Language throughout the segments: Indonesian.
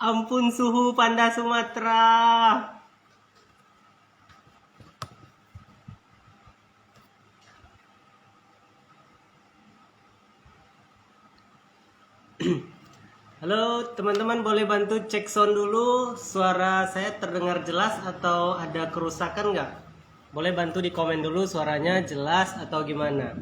Ampun suhu panda Sumatera. Halo teman-teman, boleh bantu cek sound dulu. Suara saya terdengar jelas atau ada kerusakan nggak? Boleh bantu di komen dulu suaranya jelas atau gimana.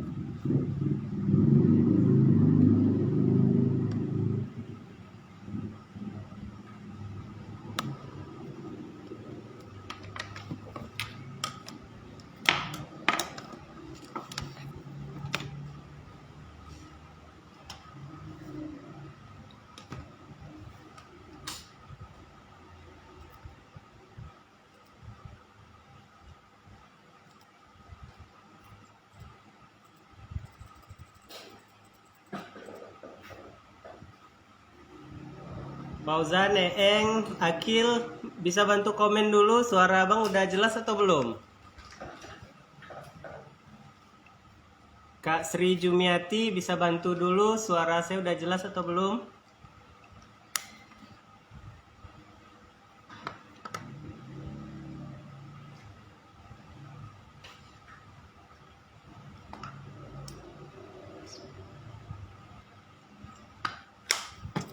Fauzan, Eeng, Akil, bisa bantu komen dulu suara abang udah jelas atau belum? Kak Sri Jumiati bisa bantu dulu suara saya udah jelas atau belum?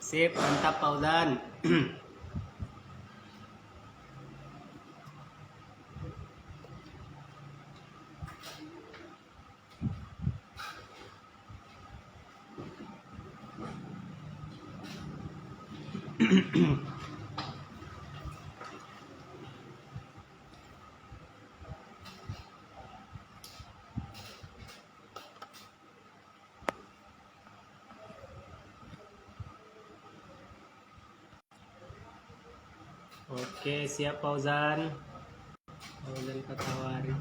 Sip, mantap Fauzan. Oke, siap Fauzan. Fauzan Patawari.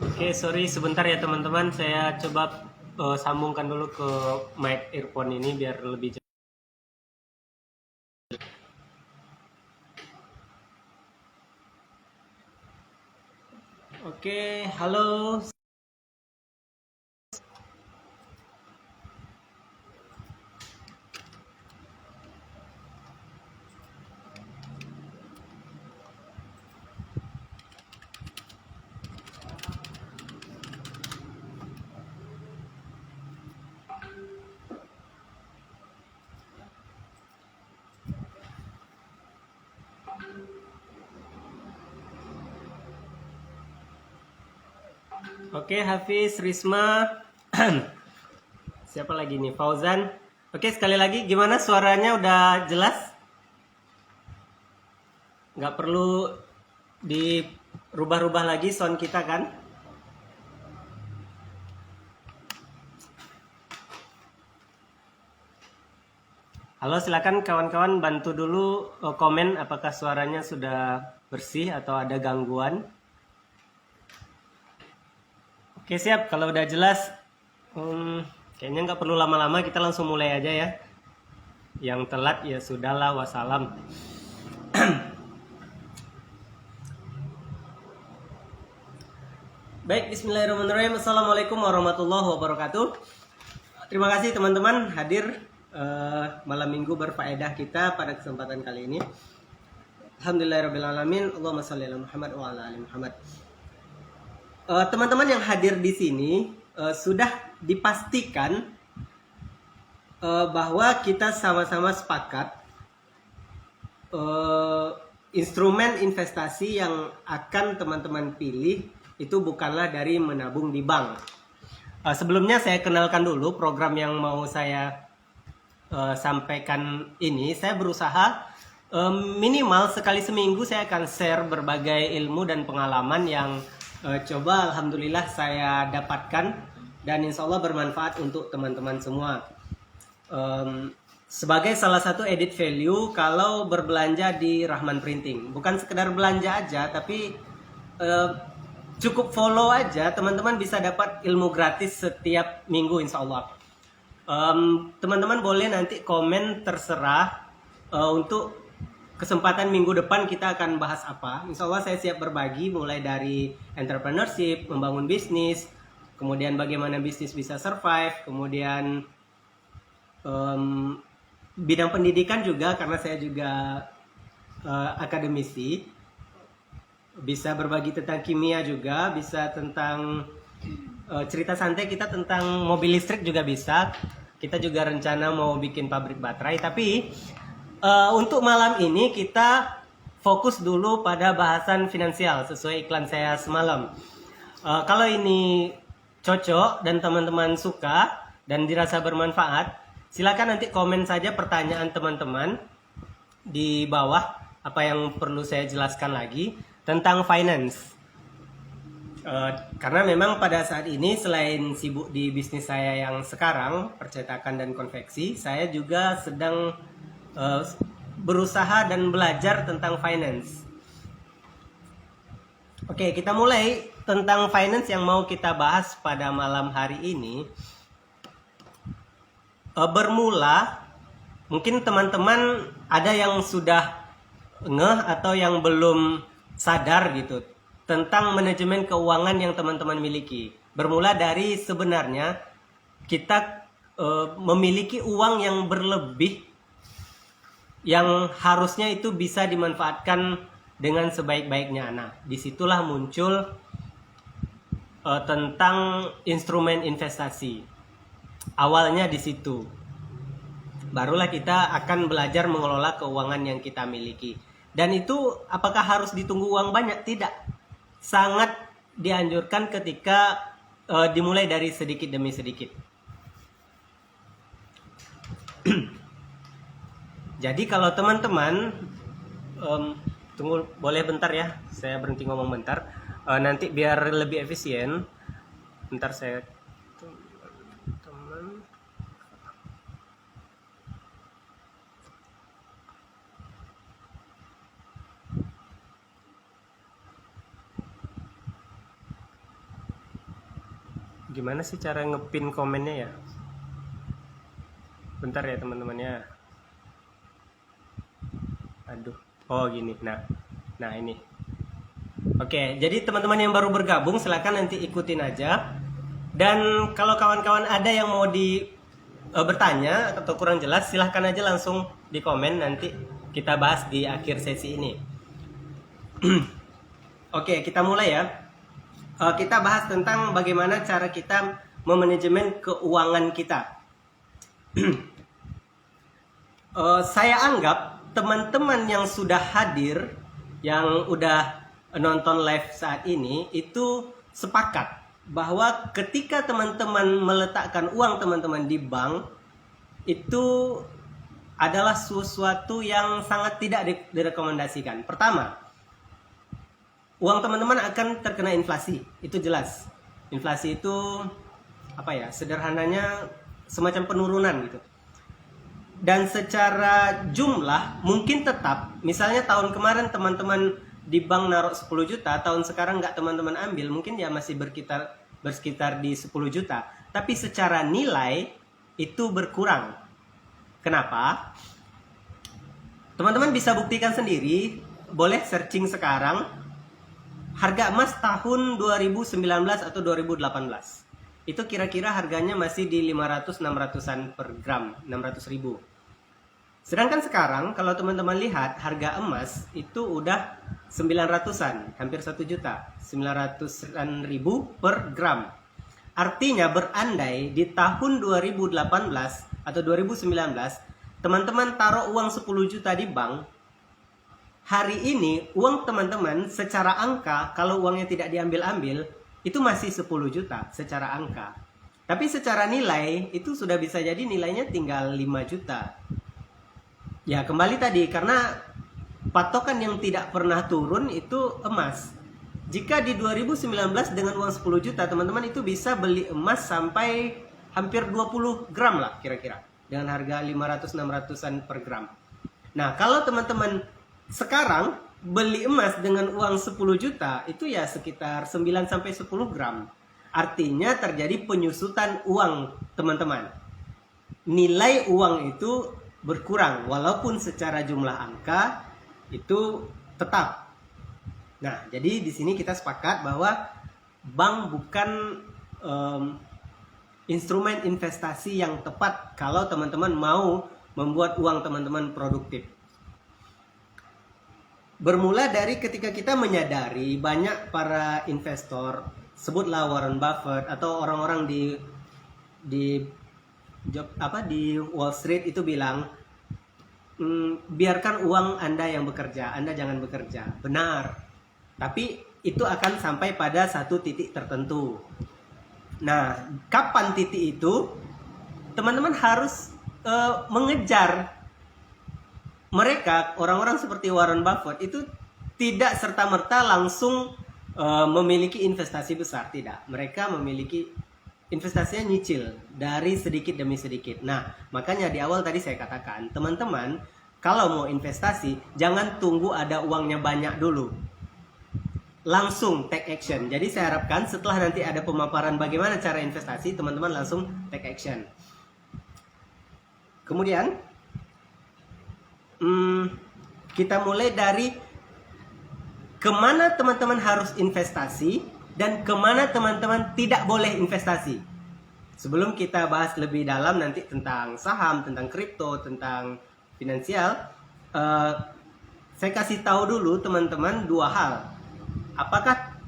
Oke, sorry sebentar ya teman-teman. Saya coba sambungkan dulu ke mic earphone ini biar lebih jelas. Oke, halo. Oke, Hafiz, Risma. Siapa lagi nih? Fauzan. Oke, sekali lagi gimana suaranya udah jelas? Nggak perlu dirubah-rubah lagi sound kita kan? Halo, silakan kawan-kawan bantu dulu komen apakah suaranya sudah bersih atau ada gangguan. Oke, siap. Kalau udah jelas, kayaknya nggak perlu lama-lama, kita langsung mulai aja ya. Yang telat ya sudahlah, wassalam. Baik, bismillahirrahmanirrahim. Assalamualaikum warahmatullahi wabarakatuh. Terima kasih teman-teman hadir malam minggu berfaedah kita pada kesempatan kali ini. Alhamdulillahirrahmanirrahim. Allahumma sholli ala Muhammad wa ala ali Muhammad. Teman-teman yang hadir di sini sudah dipastikan bahwa kita sama-sama sepakat instrumen investasi yang akan teman-teman pilih itu bukanlah dari menabung di bank. Sebelumnya saya kenalkan dulu program yang mau saya sampaikan ini. Saya berusaha minimal sekali seminggu saya akan share berbagai ilmu dan pengalaman yang coba alhamdulillah saya dapatkan dan insya Allah bermanfaat untuk teman-teman semua. Sebagai salah satu edit value kalau berbelanja di Rahman Printing, bukan sekedar belanja aja tapi cukup follow aja, teman-teman bisa dapat ilmu gratis setiap minggu insya Allah. Teman-teman boleh nanti komen terserah untuk kesempatan minggu depan kita akan bahas apa. Insya Allah saya siap berbagi mulai dari entrepreneurship, membangun bisnis, kemudian bagaimana bisnis bisa survive, kemudian bidang pendidikan juga karena saya juga akademisi, bisa berbagi tentang kimia juga, bisa tentang cerita santai kita tentang mobil listrik juga bisa. Kita juga rencana mau bikin pabrik baterai, tapi untuk malam ini kita fokus dulu pada bahasan finansial sesuai iklan saya semalam. Kalau ini cocok dan teman-teman suka dan dirasa bermanfaat, silakan nanti komen saja pertanyaan teman-teman di bawah apa yang perlu saya jelaskan lagi tentang finance. Karena memang pada saat ini selain sibuk di bisnis saya yang sekarang, percetakan dan konveksi, saya juga sedang berusaha dan belajar tentang finance. Oke, kita mulai tentang finance yang mau kita bahas pada malam hari ini. Bermula, mungkin teman-teman ada yang sudah ngeh atau yang belum sadar gitu tentang manajemen keuangan yang teman-teman miliki. Bermula dari sebenarnya kita memiliki uang yang berlebih yang harusnya itu bisa dimanfaatkan dengan sebaik-baiknya. Nah, disitulah muncul tentang instrumen investasi. Awalnya di situ. Barulah kita akan belajar mengelola keuangan yang kita miliki. Dan itu apakah harus ditunggu uang banyak? Tidak. Sangat dianjurkan ketika dimulai dari sedikit demi sedikit. Jadi kalau teman-teman tunggu boleh bentar ya, saya berhenti ngomong bentar. Nanti biar lebih efisien, bentar saya teman. Gimana sih cara ngepin komennya ya? Bentar ya teman-teman ya. Aduh, oh gini. Nah ini. Oke, jadi teman-teman yang baru bergabung silakan nanti ikutin aja. Dan kalau kawan-kawan ada yang mau bertanya atau kurang jelas, silahkan aja langsung di komen, nanti kita bahas di akhir sesi ini. Oke, kita mulai ya. Kita bahas tentang bagaimana cara kita memanajemen keuangan kita. Saya anggap teman-teman yang sudah hadir, yang udah nonton live saat ini, itu sepakat bahwa ketika teman-teman meletakkan uang teman-teman di bank, itu adalah sesuatu yang sangat tidak direkomendasikan. Pertama, uang teman-teman akan terkena inflasi, itu jelas. Inflasi itu apa ya? Sederhananya semacam penurunan gitu. Dan secara jumlah mungkin tetap, misalnya tahun kemarin teman-teman di bank naruh 10 juta, tahun sekarang nggak teman-teman ambil, mungkin ya masih bersekitar di 10 juta. Tapi secara nilai itu berkurang. Kenapa? Teman-teman bisa buktikan sendiri, boleh searching sekarang, harga emas tahun 2019 atau 2018. Itu kira-kira harganya masih di 500-600an per gram, 600 ribu. Sedangkan sekarang kalau teman-teman lihat harga emas itu udah 900-an, hampir 1 juta, 900-an ribu per gram. Artinya berandai di tahun 2018 atau 2019 teman-teman taruh uang 10 juta di bank, hari ini uang teman-teman secara angka, kalau uangnya tidak diambil-ambil, itu masih 10 juta secara angka. Tapi secara nilai itu sudah bisa jadi nilainya tinggal 5 juta. Ya kembali tadi, karena patokan yang tidak pernah turun itu emas. Jika di 2019 dengan uang 10 juta teman-teman itu bisa beli emas sampai hampir 20 gram lah kira-kira, dengan harga 500-600an per gram. Nah kalau teman-teman sekarang beli emas dengan uang 10 juta itu ya sekitar 9-10 gram. Artinya terjadi penyusutan uang teman-teman. Nilai uang itu berkurang, walaupun secara jumlah angka itu tetap. Nah, jadi di sini kita sepakat bahwa bank bukan instrumen investasi yang tepat kalau teman-teman mau membuat uang teman-teman produktif. Bermula dari ketika kita menyadari banyak para investor, sebutlah Warren Buffett atau orang-orang di Wall Street itu bilang, biarkan uang Anda yang bekerja, Anda jangan bekerja. Benar. Tapi itu akan sampai pada satu titik tertentu. Nah, kapan titik itu? Teman-teman harus mengejar. Mereka, orang-orang seperti Warren Buffett itu tidak serta-merta langsung memiliki investasi besar. Tidak. Mereka memiliki investasinya nyicil dari sedikit demi sedikit. Nah, makanya di awal tadi saya katakan, teman-teman kalau mau investasi, jangan tunggu ada uangnya banyak dulu. Langsung take action. Jadi saya harapkan setelah nanti ada pemaparan bagaimana cara investasi, teman-teman langsung take action. Kemudian kita mulai dari kemana teman-teman harus investasi dan kemana teman-teman tidak boleh investasi. Sebelum kita bahas lebih dalam nanti tentang saham, tentang kripto, tentang finansial, saya kasih tahu dulu teman-teman dua hal. Apakah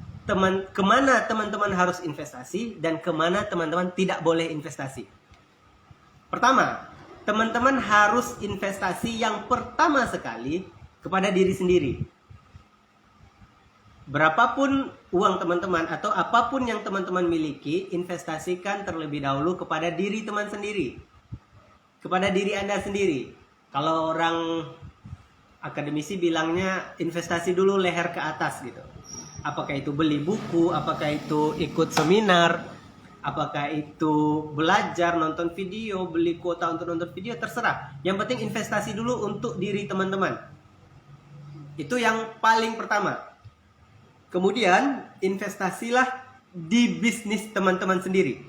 kemana teman-teman harus investasi dan kemana teman-teman tidak boleh investasi. Pertama, teman-teman harus investasi yang pertama sekali kepada diri sendiri. Berapapun uang teman-teman atau apapun yang teman-teman miliki, investasikan terlebih dahulu kepada diri teman sendiri. Kepada diri Anda sendiri. Kalau orang akademisi bilangnya investasi dulu leher ke atas gitu. Apakah itu beli buku, apakah itu ikut seminar, apakah itu belajar, nonton video, beli kuota untuk nonton video, terserah. Yang penting investasi dulu untuk diri teman-teman. Itu yang paling pertama. Kemudian investasilah di bisnis teman-teman sendiri.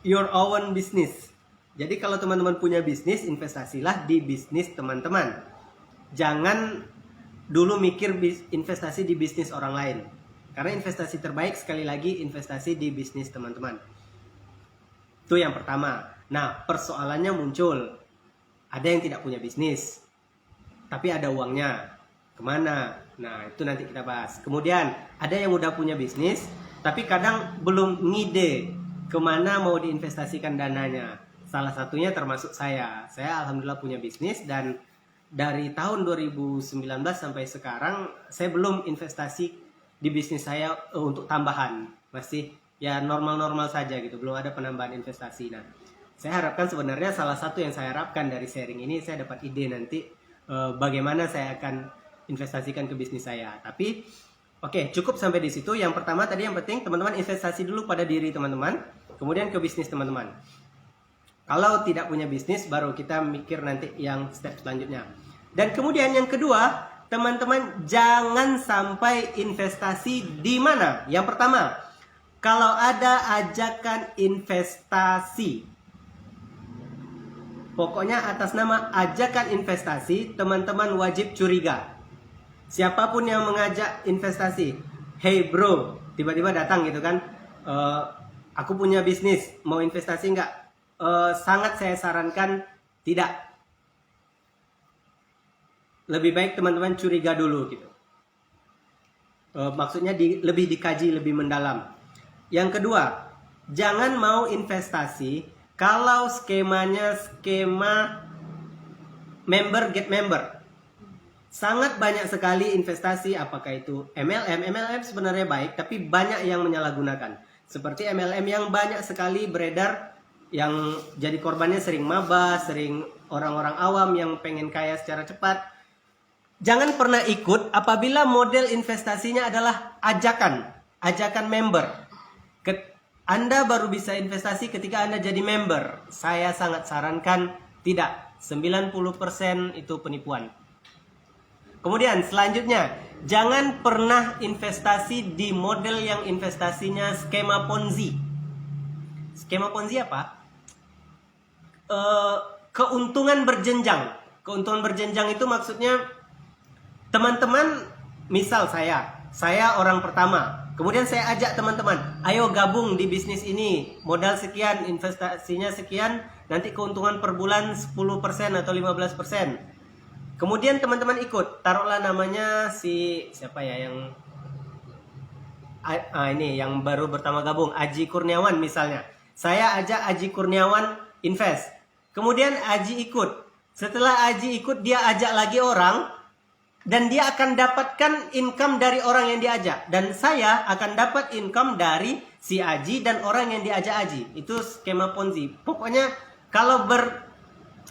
Your own business. Jadi kalau teman-teman punya bisnis, investasilah di bisnis teman-teman. Jangan dulu mikir investasi di bisnis orang lain. Karena investasi terbaik sekali lagi investasi di bisnis teman-teman. Itu yang pertama. Nah, persoalannya muncul. Ada yang tidak punya bisnis, tapi ada uangnya. Kemana? Nah, itu nanti kita bahas. Kemudian, ada yang udah punya bisnis, tapi kadang belum ngide kemana mau diinvestasikan dananya. Salah satunya termasuk saya. Saya alhamdulillah punya bisnis dan dari tahun 2019 sampai sekarang saya belum investasi di bisnis saya untuk tambahan. Masih ya normal-normal saja gitu, belum ada penambahan investasi. Nah, saya harapkan sebenarnya salah satu yang saya harapkan dari sharing ini, saya dapat ide nanti bagaimana saya akan investasikan ke bisnis saya. Tapi oke, cukup sampai di situ. Yang pertama tadi yang penting teman-teman investasi dulu pada diri teman-teman, kemudian ke bisnis teman-teman. Kalau tidak punya bisnis, baru kita mikir nanti yang step selanjutnya. Dan kemudian yang kedua, teman-teman jangan sampai investasi di mana? Yang pertama, kalau ada ajakan investasi, pokoknya atas nama ajakan investasi, teman-teman wajib curiga. Siapapun yang mengajak investasi, hey bro, tiba-tiba datang gitu kan, aku punya bisnis, mau investasi nggak? Sangat saya sarankan tidak. Lebih baik teman-teman curiga dulu gitu. Maksudnya lebih dikaji lebih mendalam. Yang kedua, jangan mau investasi kalau skemanya skema member get member. Sangat banyak sekali investasi, apakah itu MLM. MLM sebenarnya baik, tapi banyak yang menyalahgunakan. Seperti MLM yang banyak sekali beredar, yang jadi korbannya sering maba, sering orang-orang awam yang pengen kaya secara cepat. Jangan pernah ikut apabila model investasinya adalah ajakan member. Anda baru bisa investasi ketika Anda jadi member. Saya sangat sarankan tidak. 90% itu penipuan. Kemudian selanjutnya, jangan pernah investasi di model yang investasinya skema Ponzi. Skema Ponzi apa? Keuntungan berjenjang. Keuntungan berjenjang itu maksudnya Teman-teman, misal saya orang pertama. Kemudian saya ajak teman-teman, ayo gabung di bisnis ini. Modal sekian, investasinya sekian, nanti keuntungan per bulan 10% atau 15%. Kemudian teman-teman ikut, taruhlah namanya si siapa ya yang ini yang baru pertama gabung, Aji Kurniawan misalnya. Saya ajak Aji Kurniawan invest. Kemudian Aji ikut. Setelah Aji ikut, dia ajak lagi orang dan dia akan dapatkan income dari orang yang diajak, dan saya akan dapat income dari si Aji dan orang yang diajak Aji. Itu skema Ponzi. Pokoknya kalau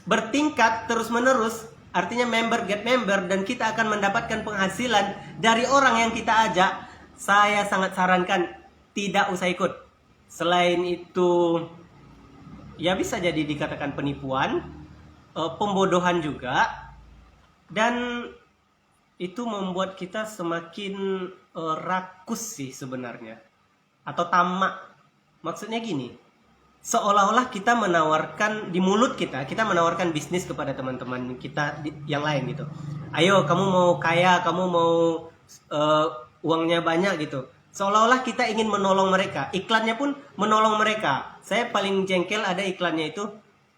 bertingkat terus menerus, artinya member get member, dan kita akan mendapatkan penghasilan dari orang yang kita ajak. Saya sangat sarankan tidak usah ikut. Selain itu, ya bisa jadi dikatakan penipuan, pembodohan juga, dan itu membuat kita semakin rakus sih sebenarnya, atau tamak. Maksudnya gini, seolah-olah kita menawarkan, di mulut kita menawarkan bisnis kepada teman-teman kita yang lain gitu. Ayo kamu mau kaya, kamu mau uangnya banyak gitu. Seolah-olah kita ingin menolong mereka. Iklannya pun menolong mereka. Saya paling jengkel ada iklannya itu,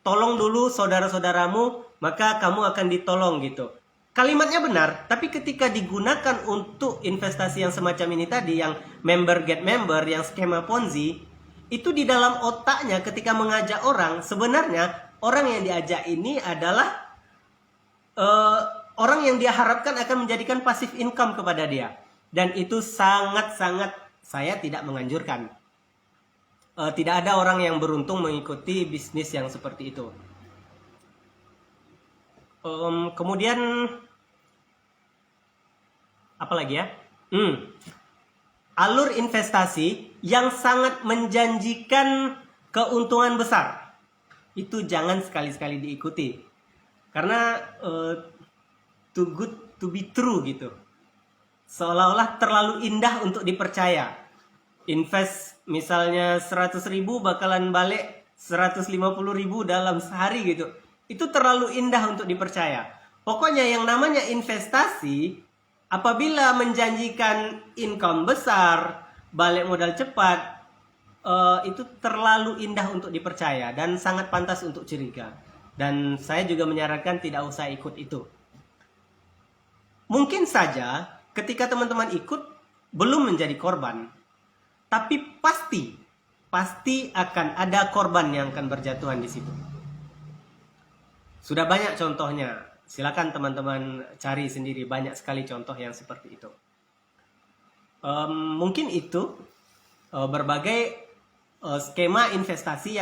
tolong dulu saudara-saudaramu, maka kamu akan ditolong gitu. Kalimatnya benar, tapi ketika digunakan untuk investasi yang semacam ini tadi, yang member get member, yang skema Ponzi, itu di dalam otaknya ketika mengajak orang, sebenarnya orang yang diajak ini adalah orang yang dia harapkan akan menjadikan passive income kepada dia. Dan itu sangat-sangat saya tidak menganjurkan. Tidak ada orang yang beruntung mengikuti bisnis yang seperti itu. Kemudian apa lagi ya? Alur investasi yang sangat menjanjikan keuntungan besar, itu jangan sekali-sekali diikuti, karena too good to be true gitu. Seolah-olah terlalu indah untuk dipercaya. Invest misalnya 100.000 bakalan balik 150.000 dalam sehari gitu. Itu terlalu indah untuk dipercaya. Pokoknya yang namanya investasi, apabila menjanjikan income besar, balik modal cepat, itu terlalu indah untuk dipercaya dan sangat pantas untuk curiga. Dan saya juga menyarankan tidak usah ikut itu. Mungkin saja ketika teman-teman ikut belum menjadi korban, tapi pasti akan ada korban yang akan berjatuhan di situ. Sudah banyak contohnya. Silakan teman-teman cari sendiri, banyak sekali contoh yang seperti itu. Mungkin itu berbagai skema investasi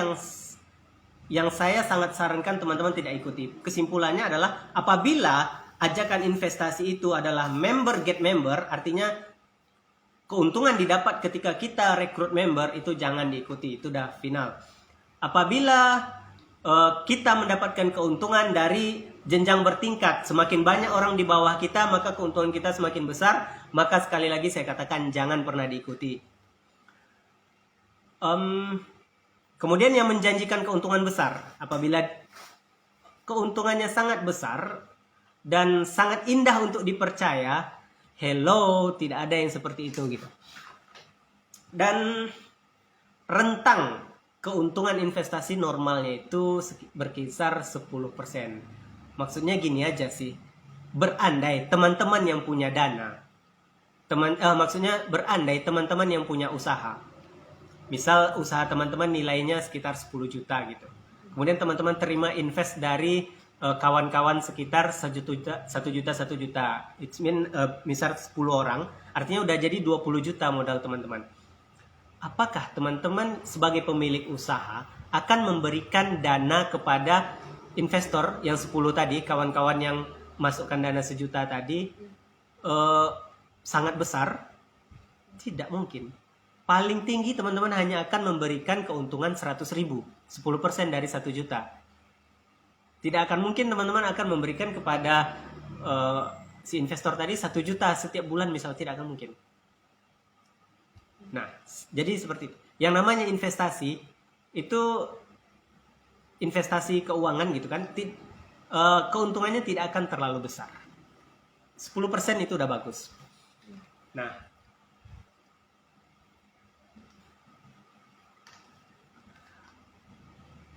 yang saya sangat sarankan teman-teman tidak ikuti. Kesimpulannya adalah apabila ajakan investasi itu adalah member get member, artinya keuntungan didapat ketika kita rekrut member, itu jangan diikuti, itu udah final. Apabila kita mendapatkan keuntungan dari jenjang bertingkat, semakin banyak orang di bawah kita, maka keuntungan kita semakin besar, maka sekali lagi saya katakan jangan pernah diikuti. Kemudian yang menjanjikan keuntungan besar, apabila keuntungannya sangat besar dan sangat indah untuk dipercaya, hello, tidak ada yang seperti itu gitu. Dan rentang keuntungan investasi normalnya itu berkisar 10%. Maksudnya gini aja sih, berandai teman-teman yang punya dana, maksudnya berandai teman-teman yang punya usaha, misal usaha teman-teman nilainya sekitar 10 juta gitu, kemudian teman-teman terima invest dari kawan-kawan sekitar 1 juta, it mean misal 10 orang, artinya udah jadi 20 juta modal teman-teman. Apakah teman-teman sebagai pemilik usaha akan memberikan dana kepada investor yang 10 tadi, kawan-kawan yang masukkan dana 1 juta tadi, sangat besar? Tidak mungkin. Paling tinggi teman-teman hanya akan memberikan keuntungan 100.000, 10% dari 1 juta. Tidak akan mungkin teman-teman akan memberikan kepada si investor tadi 1 juta setiap bulan misal, tidak akan mungkin. Nah, jadi seperti itu. Yang namanya investasi itu investasi keuangan gitu kan, keuntungannya tidak akan terlalu besar. 10% itu udah bagus. Nah,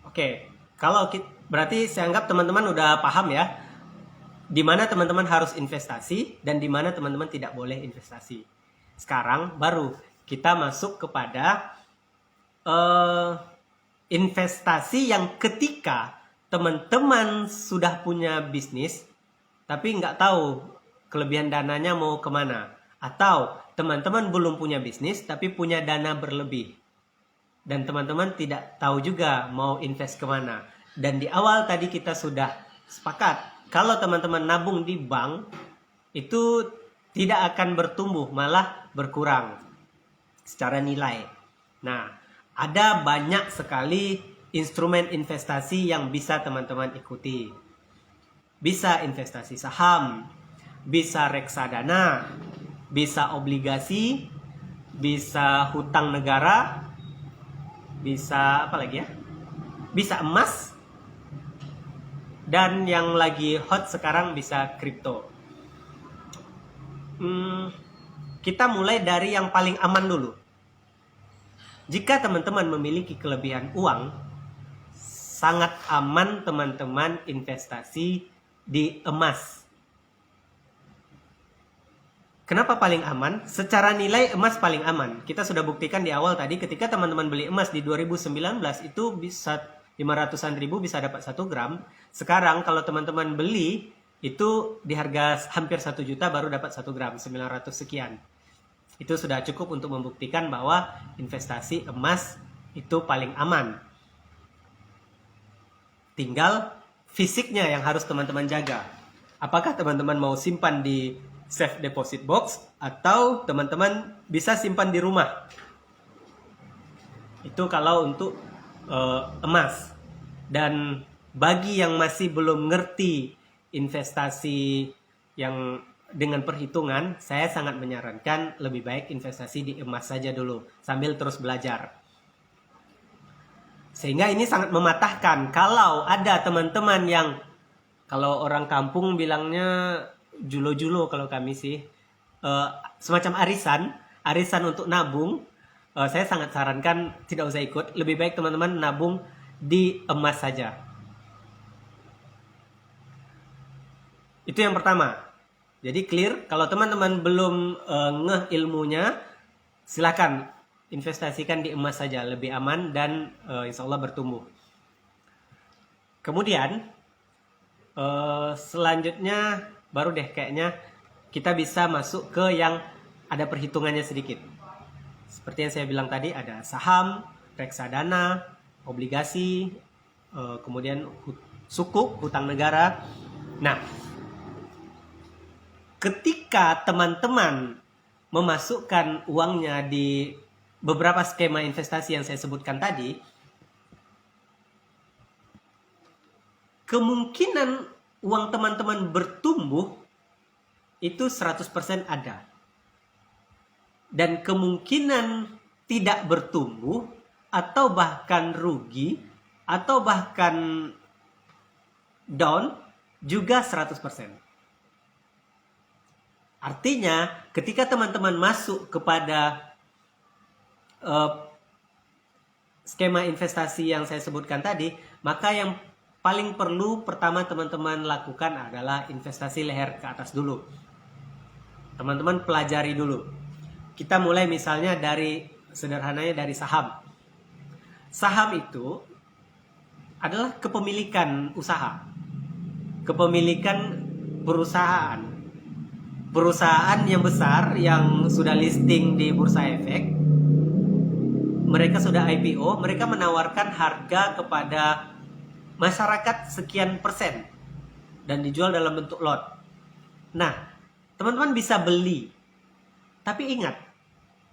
oke, kalau berarti saya anggap teman-teman udah paham ya, di mana teman-teman harus investasi dan di mana teman-teman tidak boleh investasi. Sekarang baru kita masuk kepada investasi yang ketika teman-teman sudah punya bisnis tapi nggak tahu kelebihan dananya mau kemana, atau teman-teman belum punya bisnis tapi punya dana berlebih dan teman-teman tidak tahu juga mau invest kemana. Dan di awal tadi kita sudah sepakat kalau teman-teman nabung di bank itu tidak akan bertumbuh, malah berkurang secara nilai. Nah, ada banyak sekali instrumen investasi yang bisa teman-teman ikuti. Bisa investasi saham, bisa reksadana, bisa obligasi, bisa hutang negara, bisa apa lagi ya? Bisa emas, dan yang lagi hot sekarang bisa kripto. Kita mulai dari yang paling aman dulu. Jika teman-teman memiliki kelebihan uang, sangat aman teman-teman investasi di emas. Kenapa paling aman? Secara nilai emas paling aman. Kita sudah buktikan di awal tadi, ketika teman-teman beli emas di 2019 itu bisa 500-an ribu bisa dapat 1 gram. Sekarang kalau teman-teman beli itu di harga hampir 1 juta baru dapat 1 gram, 900 sekian. Itu sudah cukup untuk membuktikan bahwa investasi emas itu paling aman. Tinggal fisiknya yang harus teman-teman jaga. Apakah teman-teman mau simpan di safe deposit box atau teman-teman bisa simpan di rumah? Itu kalau untuk emas. Dan bagi yang masih belum ngerti investasi yang dengan perhitungan, saya sangat menyarankan lebih baik investasi di emas saja dulu sambil terus belajar. Sehingga ini sangat mematahkan kalau ada teman-teman yang, kalau orang kampung bilangnya julo-julo, kalau kami sih semacam arisan untuk nabung. Saya sangat sarankan tidak usah ikut. Lebih baik teman-teman nabung di emas saja. Itu yang pertama. Jadi clear, kalau teman-teman belum ngeh ilmunya, silakan investasikan di emas saja, lebih aman dan insya Allah bertumbuh. Kemudian selanjutnya baru deh kayaknya kita bisa masuk ke yang ada perhitungannya sedikit. Seperti yang saya bilang tadi, ada saham, reksadana, obligasi, kemudian sukuk, hutang negara. Nah, ketika teman-teman memasukkan uangnya di beberapa skema investasi yang saya sebutkan tadi, kemungkinan uang teman-teman bertumbuh itu 100% ada. Dan kemungkinan tidak bertumbuh atau bahkan rugi atau bahkan down juga 100%. Artinya, ketika teman-teman masuk kepada skema investasi yang saya sebutkan tadi, maka yang paling perlu pertama teman-teman lakukan adalah investasi leher ke atas dulu. Teman-teman pelajari dulu. Kita mulai misalnya dari, sederhananya dari saham. Saham itu adalah kepemilikan usaha. Kepemilikan perusahaan. Perusahaan yang besar yang sudah listing di Bursa Efek, mereka sudah IPO, mereka menawarkan harga kepada masyarakat sekian persen dan dijual dalam bentuk lot. Nah, teman-teman bisa beli. Tapi ingat,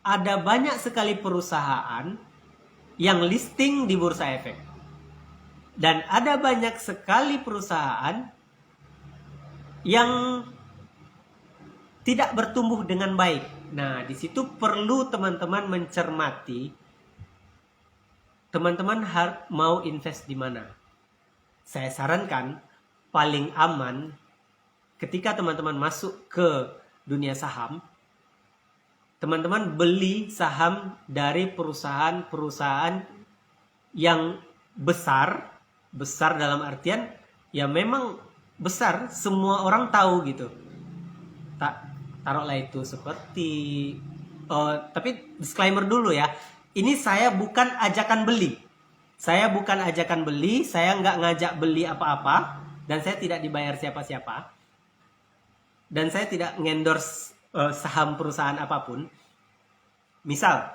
ada banyak sekali perusahaan yang listing di Bursa Efek. Dan ada banyak sekali perusahaan yang tidak bertumbuh dengan baik. Nah, di situ perlu teman-teman mencermati teman-teman mau invest di mana. Saya sarankan paling aman ketika teman-teman masuk ke dunia saham, teman-teman beli saham dari perusahaan-perusahaan yang besar dalam artian ya memang besar, semua orang tahu gitu. Taruhlah itu seperti tapi disclaimer dulu ya, ini saya bukan ajakan beli. Saya nggak ngajak beli apa-apa, dan saya tidak dibayar siapa-siapa. Dan saya tidak ngendorse saham perusahaan apapun. Misal,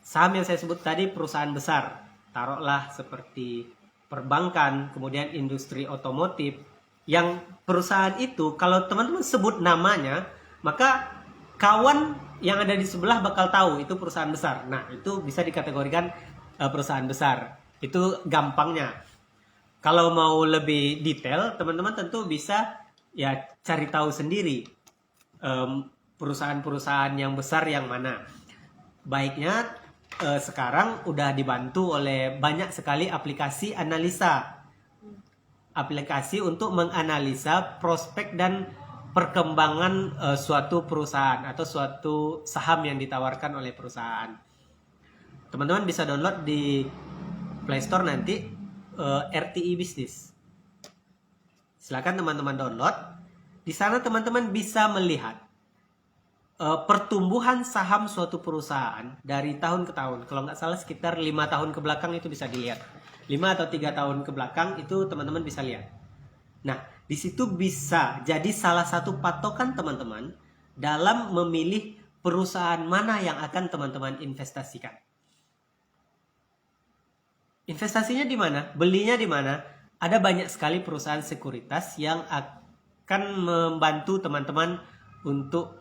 saham yang saya sebut tadi perusahaan besar, taruhlah seperti perbankan, kemudian industri otomotif, yang perusahaan itu kalau teman-teman sebut namanya, maka kawan yang ada di sebelah bakal tahu itu perusahaan besar. Nah, itu bisa dikategorikan perusahaan besar. Itu gampangnya. Kalau mau lebih detail, teman-teman tentu bisa ya cari tahu sendiri perusahaan-perusahaan yang besar yang mana. Baiknya sekarang udah dibantu oleh banyak sekali aplikasi analisa. Aplikasi untuk menganalisa prospek dan perkembangan suatu perusahaan atau suatu saham yang ditawarkan oleh perusahaan. Teman-teman bisa download di Play Store nanti RTI Business. Silakan teman-teman download. Di sana teman-teman bisa melihat pertumbuhan saham suatu perusahaan dari tahun ke tahun. Kalau nggak salah sekitar 5 tahun ke belakang itu bisa dilihat. 5 atau 3 tahun ke belakang itu teman-teman bisa lihat. Nah, di situ bisa jadi salah satu patokan teman-teman dalam memilih perusahaan mana yang akan teman-teman investasikan. Investasinya di mana? Belinya di mana? Ada banyak sekali perusahaan sekuritas yang akan membantu teman-teman untuk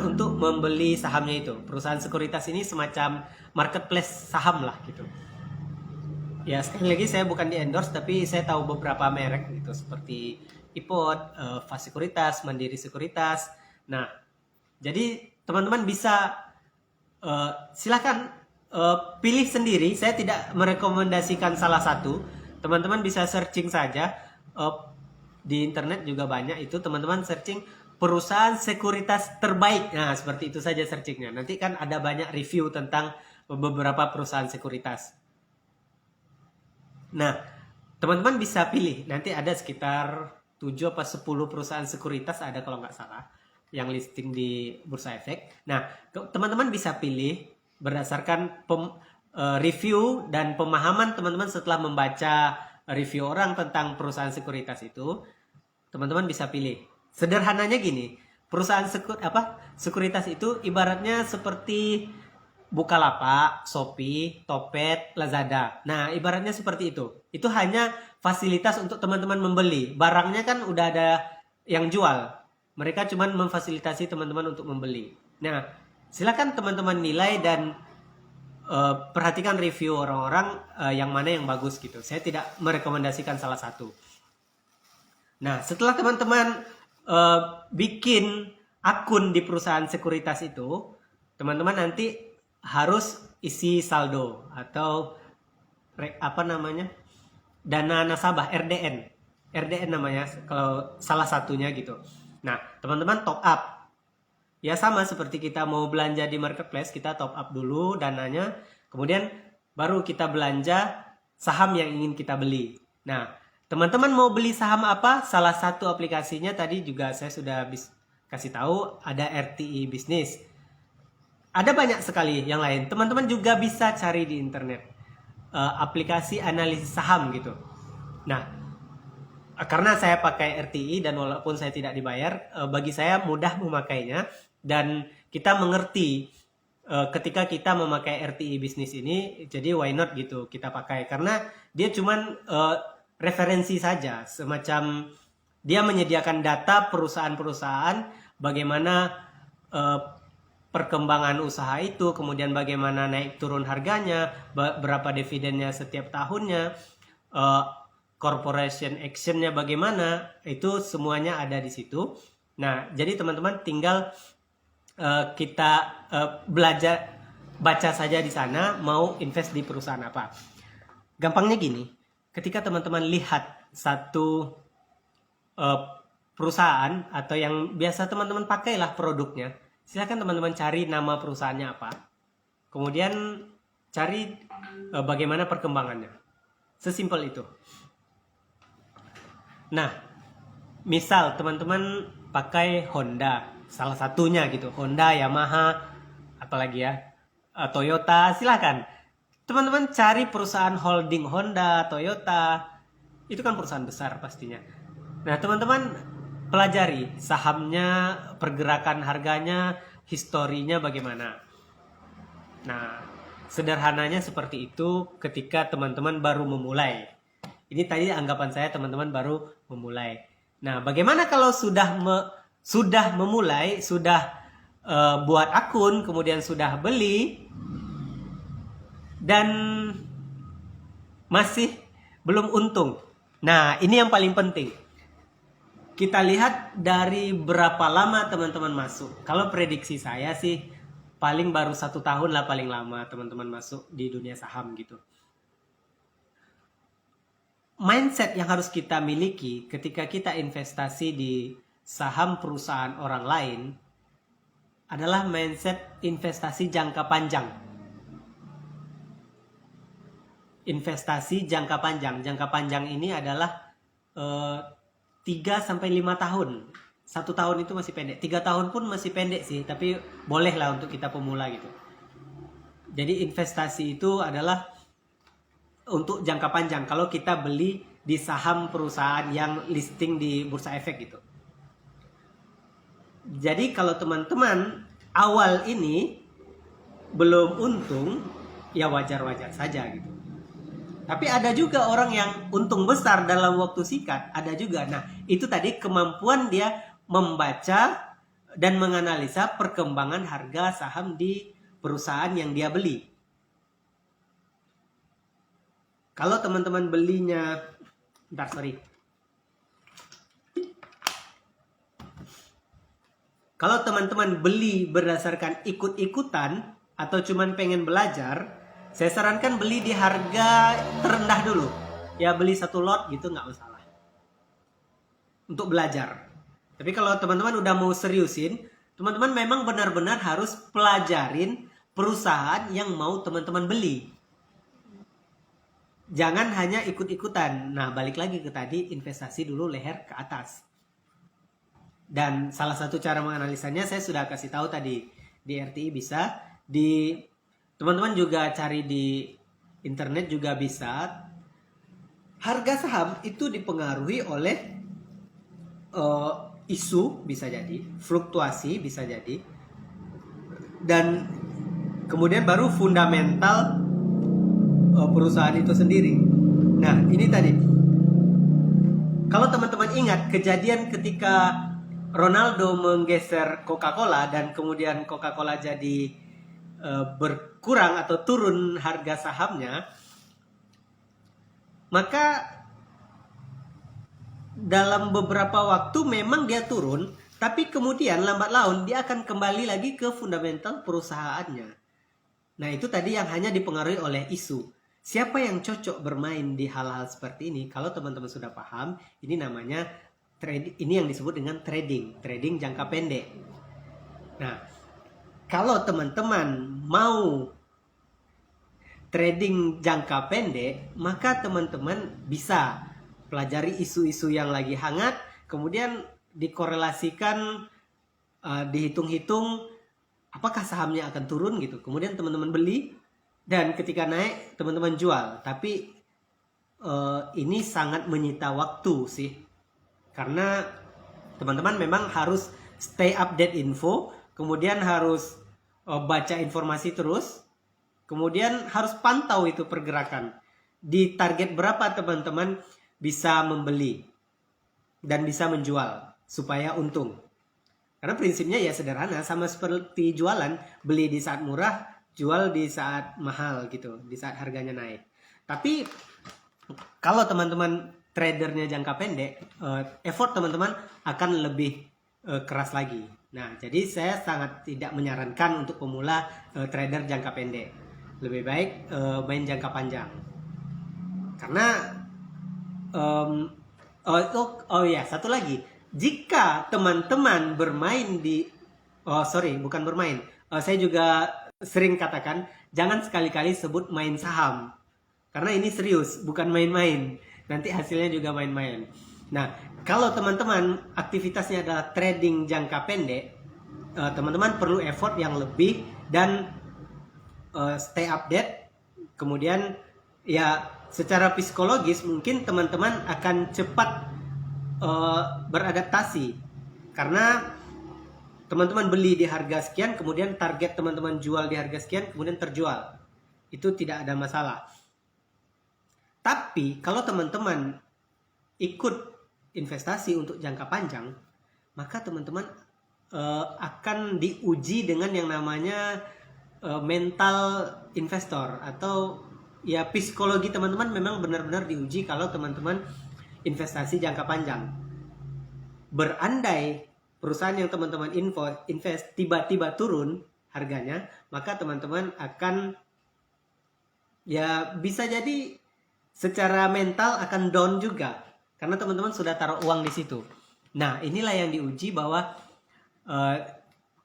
untuk membeli sahamnya itu. Perusahaan sekuritas ini semacam marketplace saham lah gitu. Ya sekali lagi saya bukan di endorse, tapi saya tahu beberapa merek gitu seperti IPOD, Fast Sekuritas, Mandiri Sekuritas. Nah, jadi teman-teman bisa silakan pilih sendiri. Saya tidak merekomendasikan salah satu. Teman-teman bisa searching saja di internet juga banyak itu. Teman-teman searching perusahaan sekuritas terbaik. Nah, seperti itu saja searchingnya. Nanti kan ada banyak review tentang beberapa perusahaan sekuritas. Nah, teman-teman bisa pilih. Nanti ada sekitar 7 atau 10 perusahaan sekuritas ada kalau nggak salah yang listing di Bursa Efek. Nah, teman-teman bisa pilih berdasarkan review dan pemahaman teman-teman setelah membaca review orang tentang perusahaan sekuritas itu. Teman-teman bisa pilih. Sederhananya gini, perusahaan sekuritas itu ibaratnya seperti Bukalapak, Shopee, Topet, Lazada. Nah, ibaratnya seperti itu. Itu hanya fasilitas untuk teman-teman membeli. Barangnya kan udah ada yang jual. Mereka cuma memfasilitasi teman-teman untuk membeli. Nah, silakan teman-teman nilai dan perhatikan review orang-orang yang mana yang bagus gitu. Saya tidak merekomendasikan salah satu. Nah, setelah teman-teman bikin akun di perusahaan sekuritas itu, teman-teman nanti harus isi saldo atau dana nasabah, RDN namanya kalau salah satunya gitu. Nah, teman-teman top up ya, sama seperti kita mau belanja di marketplace, kita top up dulu dananya, kemudian baru kita belanja saham yang ingin kita beli. Nah, teman-teman mau beli saham apa? Salah satu aplikasinya tadi juga saya sudah kasih tahu, ada RTI Business. Ada banyak sekali yang lain. Teman-teman juga bisa cari di internet aplikasi analisis saham gitu. Nah, karena saya pakai RTI dan walaupun saya tidak dibayar, bagi saya mudah memakainya dan kita mengerti ketika kita memakai RTI Business ini, jadi why not gitu kita pakai, karena dia cuman referensi saja, semacam dia menyediakan data perusahaan-perusahaan, bagaimana perkembangan usaha itu, kemudian bagaimana naik turun harganya, berapa dividennya setiap tahunnya, corporation actionnya bagaimana, itu semuanya ada di situ. Nah, jadi teman-teman tinggal kita baca saja di sana mau invest di perusahaan apa. Gampangnya gini, ketika teman-teman lihat satu perusahaan atau yang biasa teman-teman pakailah produknya, silakan teman-teman cari nama perusahaannya apa, kemudian cari bagaimana perkembangannya. Sesimpel itu. Nah, misal teman-teman pakai Honda, salah satunya gitu, Honda, Yamaha, apalagi ya, Toyota, silakan. Teman-teman cari perusahaan holding Honda, Toyota, itu kan perusahaan besar pastinya. Nah, teman-teman pelajari sahamnya, pergerakan harganya, historinya bagaimana. Nah, sederhananya seperti itu ketika teman-teman baru memulai. Ini tadi anggapan saya teman-teman baru memulai. Nah, bagaimana kalau sudah memulai, sudah buat akun, kemudian sudah beli, dan masih belum untung? Nah, ini yang paling penting. Kita lihat dari berapa lama teman-teman masuk. Kalau prediksi saya sih paling baru 1 tahun lah paling lama teman-teman masuk di dunia saham gitu. Mindset yang harus kita miliki ketika kita investasi di saham perusahaan orang lain adalah mindset investasi jangka panjang. Investasi jangka panjang. Jangka panjang ini adalah 3-5 tahun. 1 tahun itu masih pendek. 3 tahun pun masih pendek sih, tapi boleh lah untuk kita pemula gitu. Jadi investasi itu adalah untuk jangka panjang. Kalau kita beli di saham perusahaan yang listing di Bursa Efek gitu. Jadi kalau teman-teman awal ini belum untung, ya wajar-wajar saja gitu. Tapi ada juga orang yang untung besar dalam waktu singkat, ada juga. Nah, itu tadi kemampuan dia membaca dan menganalisa perkembangan harga saham di perusahaan yang dia beli. Kalau teman-teman belinya, Kalau teman-teman beli berdasarkan ikut-ikutan atau cuman pengen belajar, saya sarankan beli di harga terendah dulu. Ya beli 1 lot gitu nggak masalah. Untuk belajar. Tapi kalau teman-teman udah mau seriusin, teman-teman memang benar-benar harus pelajarin perusahaan yang mau teman-teman beli. Jangan hanya ikut-ikutan. Nah, balik lagi ke tadi, investasi dulu leher ke atas. Dan salah satu cara menganalisanya saya sudah kasih tahu tadi. Di RTI bisa, di teman-teman juga cari di internet juga bisa. Harga saham itu dipengaruhi oleh isu bisa jadi, fluktuasi bisa jadi, dan kemudian baru fundamental perusahaan itu sendiri. Nah, ini tadi. Kalau teman-teman ingat kejadian ketika Ronaldo menggeser Coca-Cola dan kemudian Coca-Cola jadi berkurang atau turun harga sahamnya, maka dalam beberapa waktu memang dia turun, tapi kemudian lambat laun dia akan kembali lagi ke fundamental perusahaannya. Nah, itu tadi yang hanya dipengaruhi oleh isu. Siapa yang cocok bermain di hal-hal seperti ini? Kalau teman-teman sudah paham, ini namanya trading, ini yang disebut dengan trading jangka pendek. Nah, kalau teman-teman mau trading jangka pendek, maka teman-teman bisa pelajari isu-isu yang lagi hangat, kemudian dikorelasikan, dihitung-hitung apakah sahamnya akan turun gitu. Kemudian teman-teman beli, dan ketika naik teman-teman jual. Tapi ini sangat menyita waktu sih, karena teman-teman memang harus stay update info, kemudian harus baca informasi terus, kemudian harus pantau itu pergerakan. Di target berapa teman-teman bisa membeli dan bisa menjual supaya untung. Karena prinsipnya ya sederhana, sama seperti jualan, beli di saat murah, jual di saat mahal gitu, di saat harganya naik. Tapi kalau teman-teman tradernya jangka pendek, effort teman-teman akan lebih keras lagi. Nah, jadi saya sangat tidak menyarankan untuk pemula trader jangka pendek. Lebih baik main jangka panjang. Karena Oh ya, satu lagi. Jika teman-teman bermain di, bukan bermain. Saya juga sering katakan, jangan sekali-kali sebut main saham. Karena ini serius, bukan main-main. Nanti hasilnya juga main-main. Nah, kalau teman-teman aktivitasnya adalah trading jangka pendek, teman-teman perlu effort yang lebih dan stay update. Kemudian ya secara psikologis mungkin teman-teman akan cepat beradaptasi karena teman-teman beli di harga sekian, kemudian target teman-teman jual di harga sekian, kemudian terjual. Itu tidak ada masalah. Tapi kalau teman-teman ikut investasi untuk jangka panjang, maka teman-teman akan diuji dengan yang namanya mental investor, atau ya psikologi teman-teman memang benar-benar diuji kalau teman-teman investasi jangka panjang. Berandai perusahaan yang teman-teman invest tiba-tiba turun harganya, maka teman-teman akan ya bisa jadi secara mental akan down juga karena teman-teman sudah taruh uang di situ. Nah, inilah yang diuji bahwa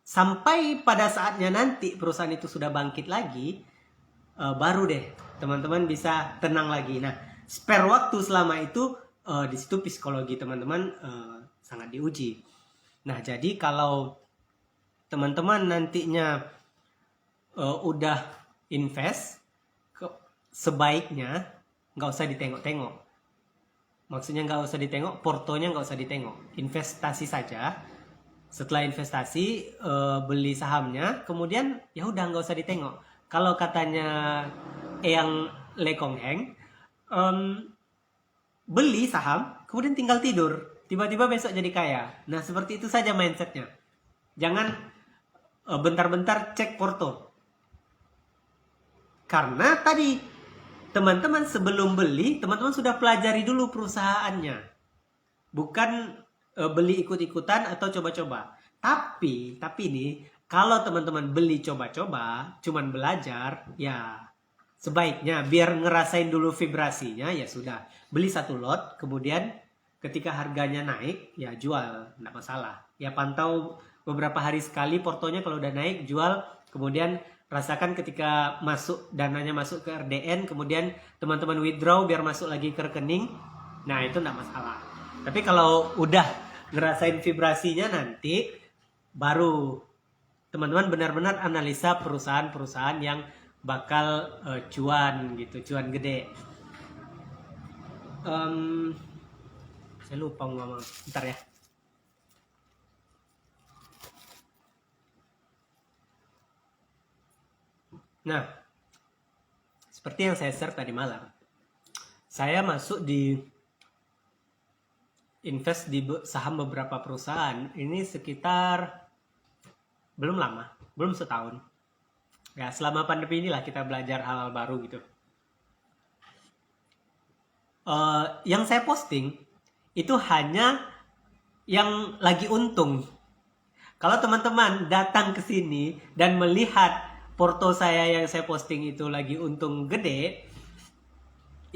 sampai pada saatnya nanti perusahaan itu sudah bangkit lagi, baru deh teman-teman bisa tenang lagi. Nah, spare waktu selama itu di situ psikologi teman-teman sangat diuji. Nah, jadi kalau teman-teman nantinya udah invest, sebaiknya nggak usah ditengok-tengok. Maksudnya nggak usah ditengok, portonya nggak usah ditengok, investasi saja. Setelah investasi beli sahamnya, kemudian ya udah nggak usah ditengok. Kalau katanya Eyang Le Kong Heng, beli saham kemudian tinggal tidur, tiba-tiba besok jadi kaya. Nah, seperti itu saja mindsetnya. Jangan bentar-bentar cek porto, karena tadi teman-teman sebelum beli, teman-teman sudah pelajari dulu perusahaannya. Bukan beli ikut-ikutan atau coba-coba. Tapi ini kalau teman-teman beli coba-coba, cuman belajar, ya sebaiknya biar ngerasain dulu vibrasinya, ya sudah. Beli satu lot, kemudian ketika harganya naik, ya jual, enggak masalah. Ya pantau beberapa hari sekali portonya, kalau udah naik, jual, kemudian rasakan ketika masuk, dananya masuk ke RDN, kemudian teman-teman withdraw biar masuk lagi ke rekening. Nah, itu enggak masalah. Tapi kalau udah ngerasain vibrasinya nanti, baru teman-teman benar-benar analisa perusahaan-perusahaan yang bakal cuan gitu, cuan gede. Saya lupa ngomong, bentar ya. Nah, seperti yang saya share tadi malam, saya masuk di invest di saham beberapa perusahaan ini sekitar belum lama, belum setahun. Ya, selama pandemi inilah kita belajar hal-hal baru gitu. Yang saya posting itu hanya yang lagi untung. Kalau teman-teman datang ke sini dan melihat porto saya yang saya posting itu lagi untung gede,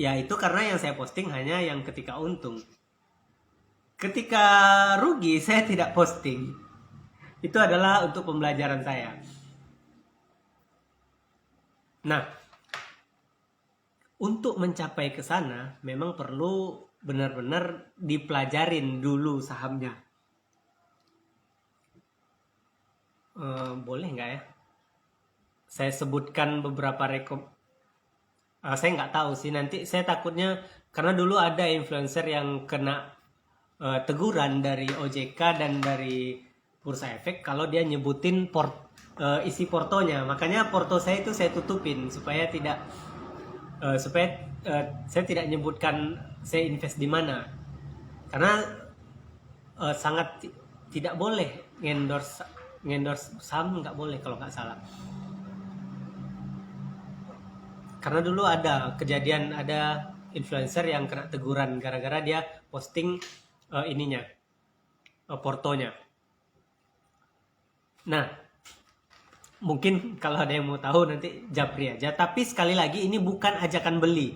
ya itu karena yang saya posting hanya yang ketika untung. Ketika rugi saya tidak posting. Itu adalah untuk pembelajaran saya. Nah, untuk mencapai ke sana memang perlu benar-benar dipelajarin dulu sahamnya. Boleh nggak ya? Saya sebutkan beberapa saya nggak tahu sih, nanti saya takutnya, karena dulu ada influencer yang kena teguran dari OJK dan dari Bursa Efek kalau dia nyebutin isi portonya. Makanya porto saya itu saya tutupin supaya saya tidak nyebutkan saya invest di mana, karena sangat tidak boleh ngendorse saham, nggak boleh kalau nggak salah. Karena dulu ada kejadian, ada influencer yang kena teguran gara-gara dia posting portonya. Nah, mungkin kalau ada yang mau tahu nanti japri aja. Tapi sekali lagi ini bukan ajakan beli.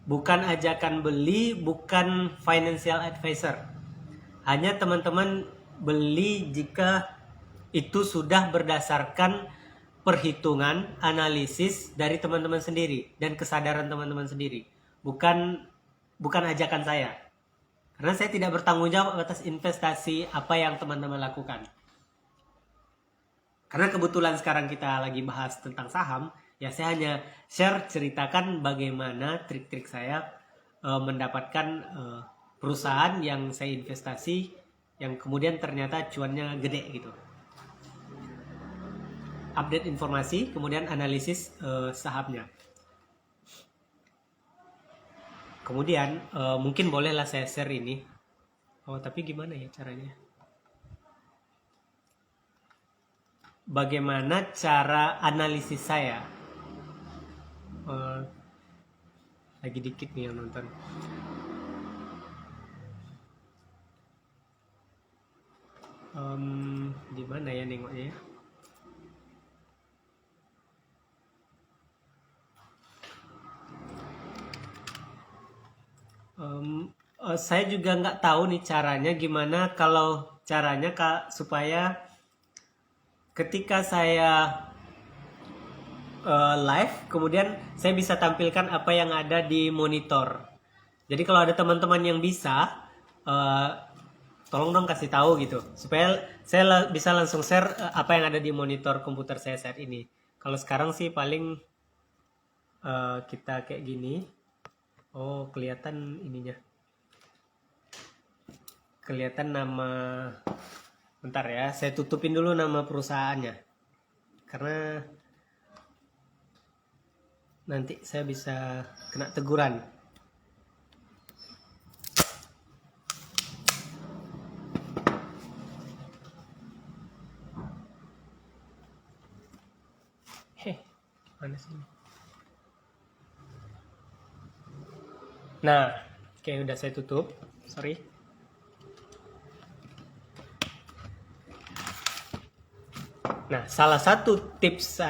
bukan ajakan beli, bukan financial advisor. Hanya teman-teman beli jika itu sudah berdasarkan perhitungan, analisis dari teman-teman sendiri dan kesadaran teman-teman sendiri. Bukan ajakan saya. Karena saya tidak bertanggung jawab atas investasi apa yang teman-teman lakukan. Karena kebetulan sekarang kita lagi bahas tentang saham, ya saya hanya share ceritakan bagaimana trik-trik saya mendapatkan perusahaan yang saya investasi yang kemudian ternyata cuannya gede gitu. Update informasi, kemudian analisis sahamnya. Kemudian mungkin bolehlah saya share ini. Oh, tapi gimana ya caranya? Bagaimana cara analisis saya? Lagi dikit nih yang nonton. Di mana ya nengoknya ya? Saya juga nggak tahu nih caranya gimana. Kalau caranya supaya ketika saya live, kemudian saya bisa tampilkan apa yang ada di monitor. Jadi kalau ada teman-teman yang bisa, tolong dong kasih tahu gitu, supaya saya bisa langsung share apa yang ada di monitor komputer saya saat ini. Kalau sekarang sih paling kita kayak gini. Oh, kelihatan ininya. Kelihatan nama. Bentar ya, saya tutupin dulu nama perusahaannya. Karena nanti saya bisa kena teguran. Mana sih? Nah, oke, udah saya tutup. Sorry. Nah, salah satu tips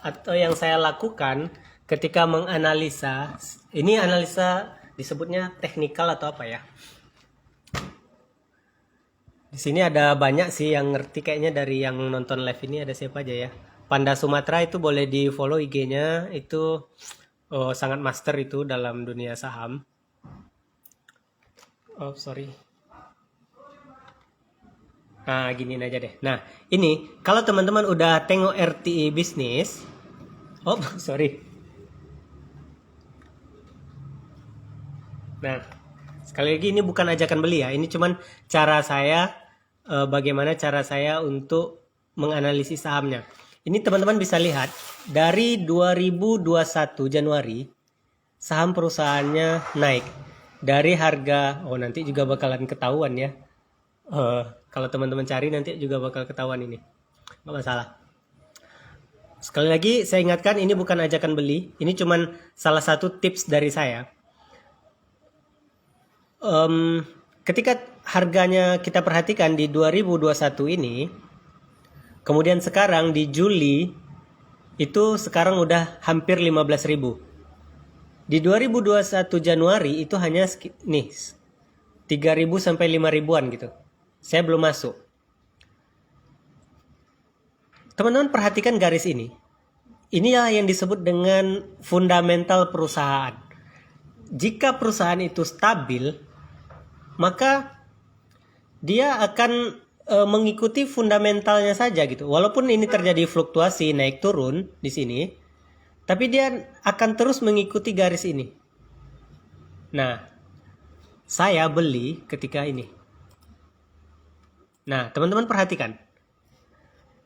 atau yang saya lakukan ketika menganalisa, ini analisa disebutnya teknikal atau apa ya? Di sini ada banyak sih yang ngerti kayaknya dari yang nonton live ini. Ada siapa aja ya? Panda Sumatera itu boleh di follow IG-nya, itu sangat master itu dalam dunia saham. Oh sorry. Nah gini aja deh. Nah ini kalau teman-teman udah tengok RTI bisnis, oh sorry. Nah sekali lagi ini bukan ajakan beli ya, ini cuman cara saya, bagaimana cara saya untuk menganalisis sahamnya. Ini teman-teman bisa lihat dari 2021 Januari saham perusahaannya naik dari harga, oh nanti juga bakalan ketahuan ya. Kalau teman-teman cari nanti juga bakal ketahuan ini. Nggak masalah. Sekali lagi saya ingatkan ini bukan ajakan beli, ini cuman salah satu tips dari saya. Ketika harganya kita perhatikan di 2021 ini, kemudian sekarang di Juli itu sekarang udah hampir 15.000. Di 2021 Januari itu hanya nih 3.000 sampai 5.000-an gitu. Saya belum masuk. Teman-teman perhatikan garis ini. Inilah yang disebut dengan fundamental perusahaan. Jika perusahaan itu stabil, maka dia akan mengikuti fundamentalnya saja gitu. Walaupun ini terjadi fluktuasi naik turun di sini, tapi dia akan terus mengikuti garis ini. Nah, saya beli ketika ini. Nah, teman-teman perhatikan.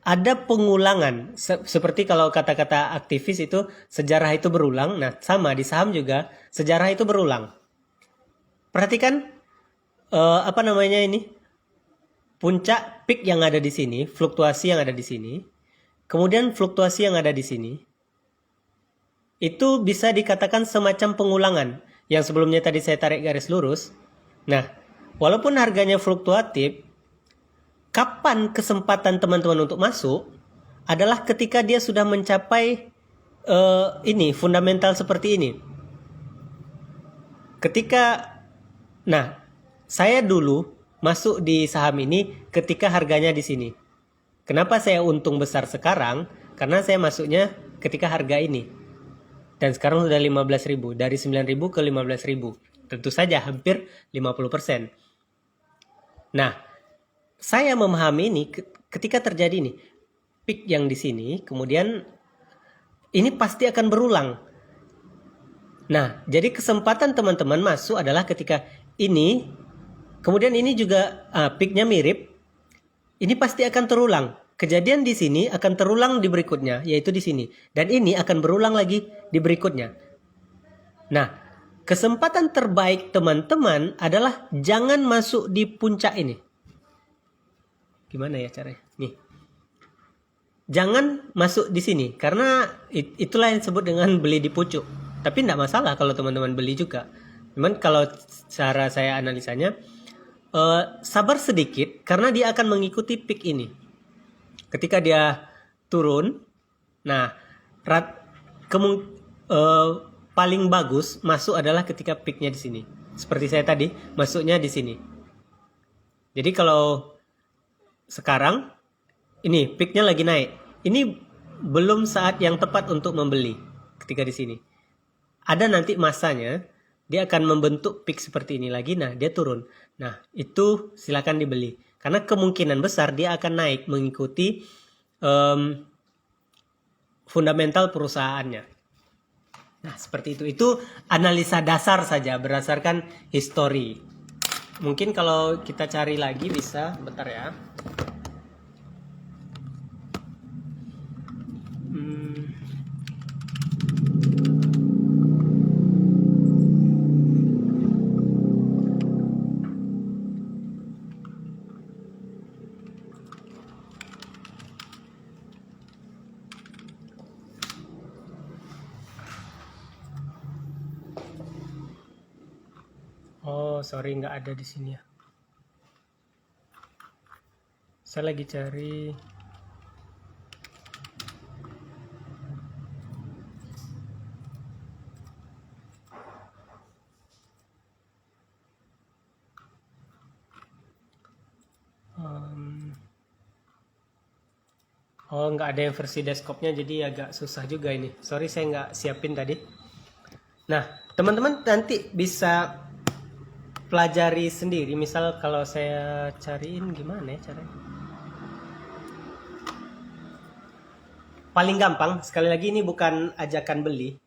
Ada pengulangan, seperti kalau kata-kata aktivis itu sejarah itu berulang. Nah, sama di saham juga sejarah itu berulang. Perhatikan apa namanya ini? Puncak peak yang ada di sini, fluktuasi yang ada di sini, kemudian fluktuasi yang ada di sini, itu bisa dikatakan semacam pengulangan. Yang sebelumnya tadi saya tarik garis lurus. Nah, walaupun harganya fluktuatif, kapan kesempatan teman-teman untuk masuk adalah ketika dia sudah mencapai ini fundamental seperti ini. Nah, saya dulu masuk di saham ini ketika harganya di sini. Kenapa saya untung besar sekarang? Karena saya masuknya ketika harga ini. Dan sekarang sudah 15.000, dari 9.000 ke 15.000. Tentu saja hampir 50%. Nah, saya memahami ini ketika terjadi nih peak yang di sini, kemudian ini pasti akan berulang. Nah, jadi kesempatan teman-teman masuk adalah ketika ini, kemudian ini juga peaknya mirip, ini pasti akan terulang. Kejadian di sini akan terulang di berikutnya, yaitu di sini. Dan ini akan berulang lagi di berikutnya. Nah, kesempatan terbaik teman-teman adalah jangan masuk di puncak ini. Gimana ya caranya? Nih. Jangan masuk di sini, karena itulah yang disebut dengan beli di pucuk. Tapi tidak masalah kalau teman-teman beli juga. Cuman kalau cara saya analisanya, sabar sedikit karena dia akan mengikuti peak ini. Ketika dia turun, nah paling bagus masuk adalah ketika peaknya di sini. Seperti saya tadi, masuknya di sini. Jadi kalau sekarang ini peaknya lagi naik. Ini belum saat yang tepat untuk membeli ketika di sini. Ada nanti masanya dia akan membentuk peak seperti ini lagi. Nah, dia turun. Nah, itu silakan dibeli. Karena kemungkinan besar dia akan naik mengikuti fundamental perusahaannya. Nah, seperti itu. Itu analisa dasar saja berdasarkan histori. Mungkin kalau kita cari lagi bisa, bentar ya. Oh, sorry nggak ada di sini ya. Saya lagi cari. Oh, nggak ada yang versi desktopnya, jadi agak susah juga ini. Sorry, saya nggak siapin tadi. Nah, teman-teman nanti bisa pelajari sendiri. Misal kalau saya cariin gimana ya caranya? Paling gampang, sekali lagi ini bukan ajakan beli.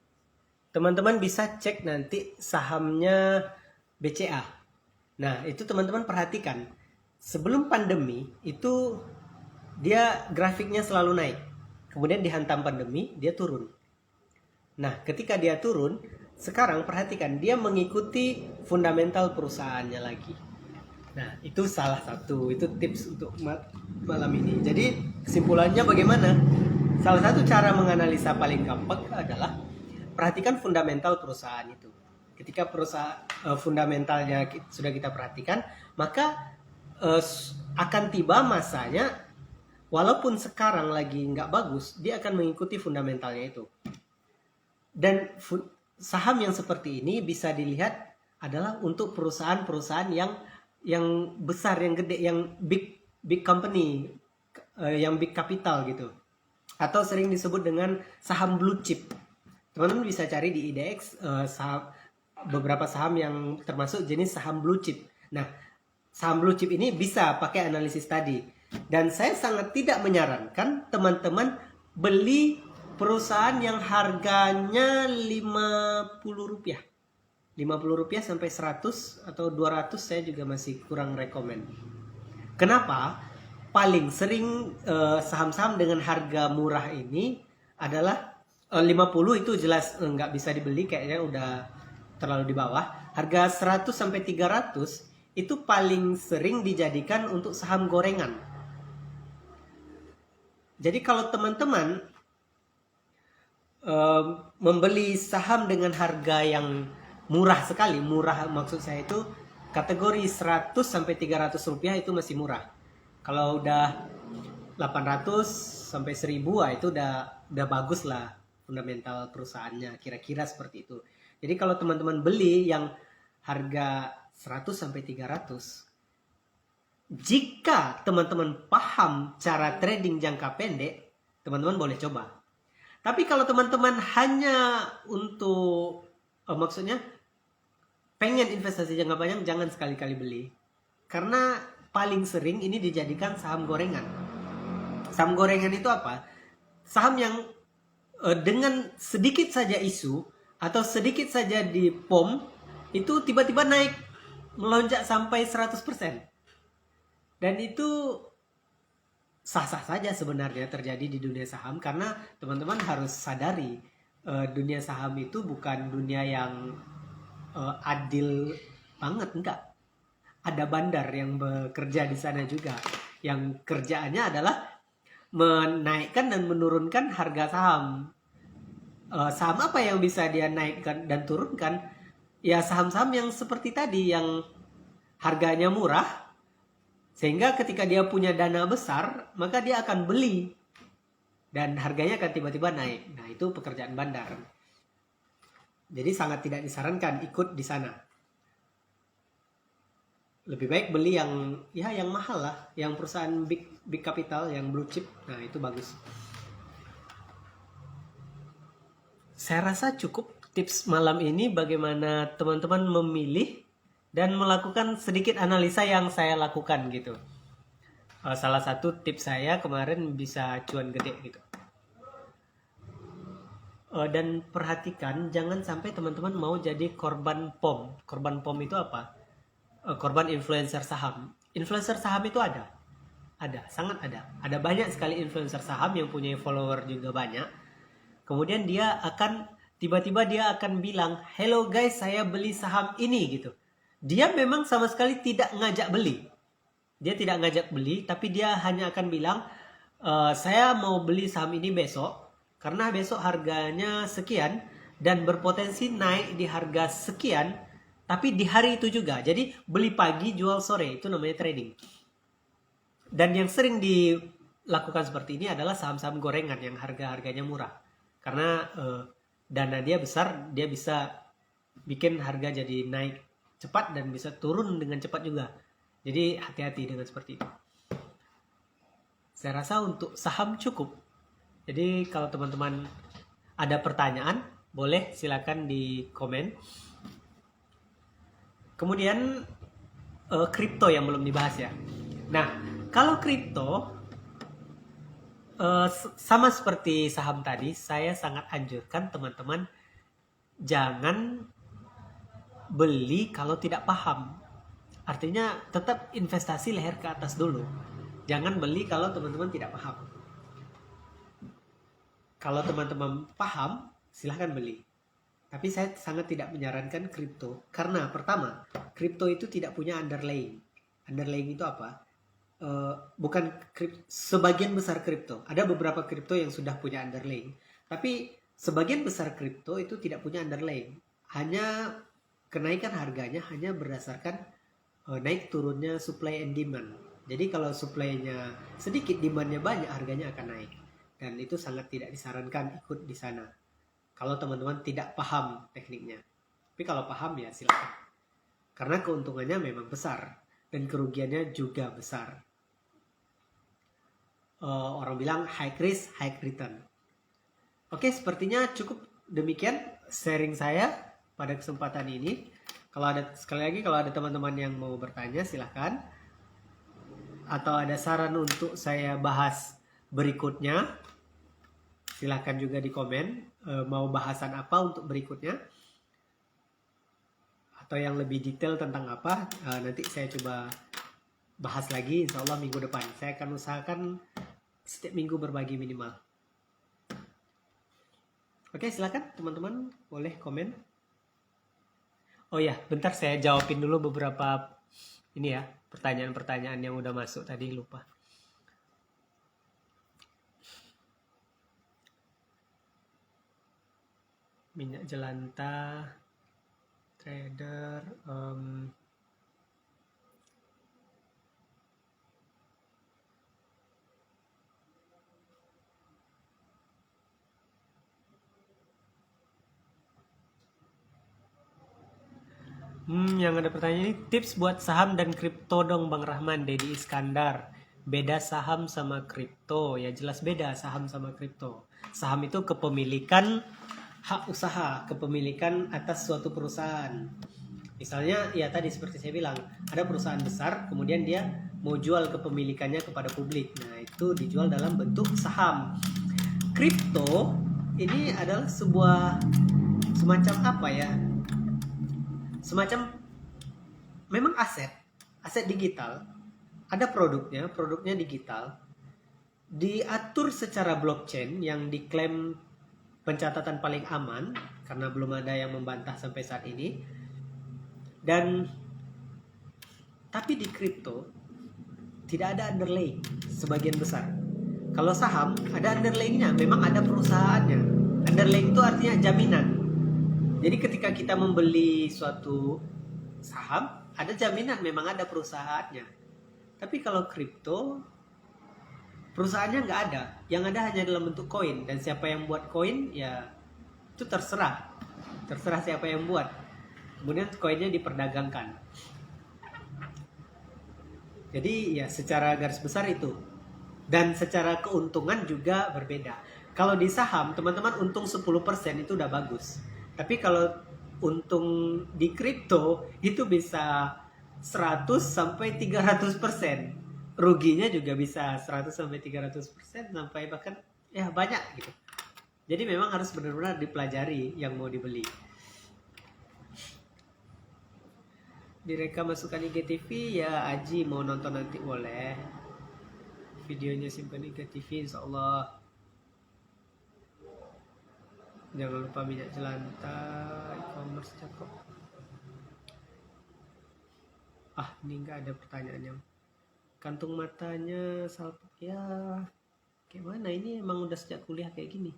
Teman-teman bisa cek nanti sahamnya BCA. Nah, itu teman-teman perhatikan. Sebelum pandemi itu dia grafiknya selalu naik. Kemudian dihantam pandemi, dia turun. Nah, ketika dia turun, sekarang perhatikan dia mengikuti fundamental perusahaannya lagi. Nah, itu salah satu, itu tips untuk malam ini. Jadi, kesimpulannya bagaimana? Salah satu cara menganalisa paling gampang adalah perhatikan fundamental perusahaan itu. Ketika perusahaan fundamentalnya sudah kita perhatikan, maka akan tiba masanya, walaupun sekarang lagi nggak bagus, dia akan mengikuti fundamentalnya itu. Dan saham yang seperti ini bisa dilihat adalah untuk perusahaan-perusahaan yang besar, yang gede, yang big company, yang big capital gitu. Atau sering disebut dengan saham blue chip. Teman-teman bisa cari di IDX beberapa saham yang termasuk jenis saham blue chip. Nah, saham blue chip ini bisa pakai analisis tadi. Dan saya sangat tidak menyarankan teman-teman beli perusahaan yang harganya 50 rupiah. 50 rupiah sampai 100 atau 200 saya juga masih kurang rekomen. Kenapa? Paling sering saham-saham dengan harga murah ini adalah 50 itu jelas nggak bisa dibeli, kayaknya udah terlalu di bawah. Harga 100 sampai 300 itu paling sering dijadikan untuk saham gorengan. Jadi kalau teman-teman membeli saham dengan harga yang murah sekali, murah maksud saya itu kategori 100 sampai 300 rupiah itu masih murah. Kalau udah 800 sampai 1000 itu udah bagus lah fundamental perusahaannya, kira-kira seperti itu. Jadi kalau teman-teman beli yang harga 100 sampai 300. Jika teman-teman paham cara trading jangka pendek, teman-teman boleh coba. Tapi kalau teman-teman hanya untuk maksudnya pengen investasi jangka panjang, jangan sekali-kali beli. Karena paling sering ini dijadikan saham gorengan. Saham gorengan itu apa? Saham yang dengan sedikit saja isu atau sedikit saja di POM itu tiba-tiba naik melonjak sampai 100%. Dan itu sah-sah saja sebenarnya terjadi di dunia saham, karena teman-teman harus sadari dunia saham itu bukan dunia yang adil banget, enggak. Ada bandar yang bekerja di sana juga, yang kerjaannya adalah menaikkan dan menurunkan harga saham. Saham apa yang bisa dia naikkan dan turunkan? Ya saham-saham yang seperti tadi, yang harganya murah, sehingga ketika dia punya dana besar, maka dia akan beli. Dan harganya akan tiba-tiba naik. Nah, itu pekerjaan bandar. Jadi sangat tidak disarankan ikut di sana. Lebih baik beli yang yang mahal lah. Yang perusahaan big capital, yang blue chip. Nah, itu bagus. Saya rasa cukup tips malam ini bagaimana teman-teman memilih dan melakukan sedikit analisa yang saya lakukan gitu. Salah satu tips saya kemarin bisa cuan gede gitu. Dan perhatikan jangan sampai teman-teman mau jadi korban POM. Korban POM itu apa? Korban influencer saham. Influencer saham itu ada, sangat ada. Ada banyak sekali influencer saham yang punya follower juga banyak. Kemudian dia akan tiba-tiba dia akan bilang, "Hello guys, saya beli saham ini," gitu. Dia memang sama sekali tidak ngajak beli. Dia tidak ngajak beli, tapi dia hanya akan bilang, saya mau beli saham ini besok, karena besok harganya sekian, dan berpotensi naik di harga sekian, tapi di hari itu juga. Jadi beli pagi, jual sore, itu namanya trading. Dan yang sering dilakukan seperti ini adalah saham-saham gorengan yang harga-harganya murah. Karena dana dia besar, dia bisa bikin harga jadi naik cepat dan bisa turun dengan cepat juga. Jadi hati-hati dengan seperti itu. Saya rasa untuk saham cukup. Jadi kalau teman-teman ada pertanyaan, boleh silakan di komen. Kemudian kripto yang belum dibahas ya. Nah, kalau kripto sama seperti saham tadi, saya sangat anjurkan teman-teman jangan beli kalau tidak paham. Artinya tetap investasi leher ke atas dulu. Jangan beli kalau teman-teman tidak paham. Kalau teman-teman paham, silahkan beli. Tapi saya sangat tidak menyarankan kripto. Karena pertama, kripto itu tidak punya underlying. Underlying itu apa? Bukan sebagian besar kripto. Ada beberapa kripto yang sudah punya underlying. Tapi sebagian besar kripto itu tidak punya underlying. Hanya kenaikan harganya hanya berdasarkan naik turunnya supply and demand. Jadi kalau supply-nya sedikit, demand-nya banyak, harganya akan naik. Dan itu sangat tidak disarankan ikut di sana. Kalau teman-teman tidak paham tekniknya. Tapi kalau paham ya silakan. Karena keuntungannya memang besar. Dan kerugiannya juga besar. Orang bilang high risk, high return. Oke, sepertinya cukup demikian sharing saya pada kesempatan ini. Kalau ada, sekali lagi, kalau ada teman-teman yang mau bertanya silahkan. Atau ada saran untuk saya bahas berikutnya, silahkan juga di komen. Mau bahasan apa untuk berikutnya, atau yang lebih detail tentang apa, nanti saya coba bahas lagi insya Allah minggu depan. Saya akan usahakan setiap minggu berbagi minimal. Oke, silakan teman-teman boleh komen. Oh ya, bentar saya jawabin dulu beberapa ini ya, pertanyaan-pertanyaan yang udah masuk tadi, lupa. Minyak jelantah, trader, Yang ada pertanyaan ini, tips buat saham dan kripto dong Bang Rahman, Dedi Iskandar. Beda saham sama kripto, ya jelas beda saham sama kripto. Saham itu kepemilikan hak usaha, kepemilikan atas suatu perusahaan. Misalnya, ya tadi seperti saya bilang, ada perusahaan besar, kemudian dia mau jual kepemilikannya kepada publik. Nah, itu dijual dalam bentuk saham. Kripto ini adalah sebuah semacam apa ya? Semacam memang aset digital, ada produknya digital, diatur secara blockchain yang diklaim pencatatan paling aman karena belum ada yang membantah sampai saat ini. Dan tapi di kripto tidak ada underlying sebagian besar. Kalau saham ada underlyingnya, memang ada perusahaannya. Underlying itu artinya jaminan. Jadi ketika kita membeli suatu saham, ada jaminan memang ada perusahaannya. Tapi kalau kripto, perusahaannya nggak ada. Yang ada hanya dalam bentuk koin. Dan siapa yang buat koin, ya itu terserah. Terserah siapa yang buat. Kemudian koinnya diperdagangkan. Jadi ya secara garis besar itu. Dan secara keuntungan juga berbeda. Kalau di saham, teman-teman untung 10% itu udah bagus. Tapi kalau untung di kripto itu bisa 100 sampai 300%. Ruginya juga bisa 100 sampai 300% sampai bahkan ya banyak gitu. Jadi memang harus benar-benar dipelajari yang mau dibeli. Direkam masukkan IGTV ya, Aji mau nonton nanti boleh. Videonya simpan IGTV insyaallah. Jangan lupa minyak jelantah, e-commerce cakep. Ini nggak ada pertanyaannya. Kantung matanya salpuk ya. Kayak mana ini, emang udah sejak kuliah kayak gini.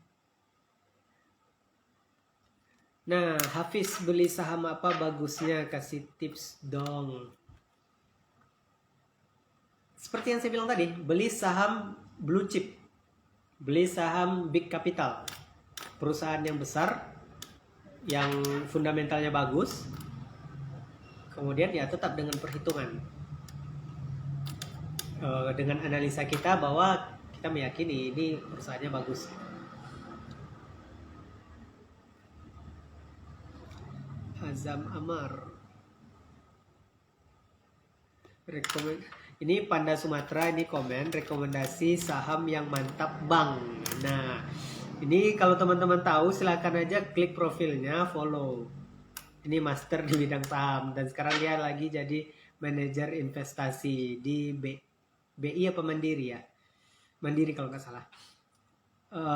Nah, Hafiz beli saham apa bagusnya? Kasih tips dong. Seperti yang saya bilang tadi, beli saham blue chip. Beli saham big capital. Perusahaan yang besar, yang fundamentalnya bagus, kemudian ya tetap dengan perhitungan, dengan analisa kita bahwa kita meyakini ini perusahaannya bagus. Azam Amar, ini Panda Sumatera, ini komen rekomendasi saham yang mantap Bang. Nah, ini kalau teman-teman tahu silahkan aja klik profilnya, follow. Ini master di bidang saham dan sekarang dia lagi jadi manajer investasi di BI apa Mandiri ya? Mandiri kalau nggak salah.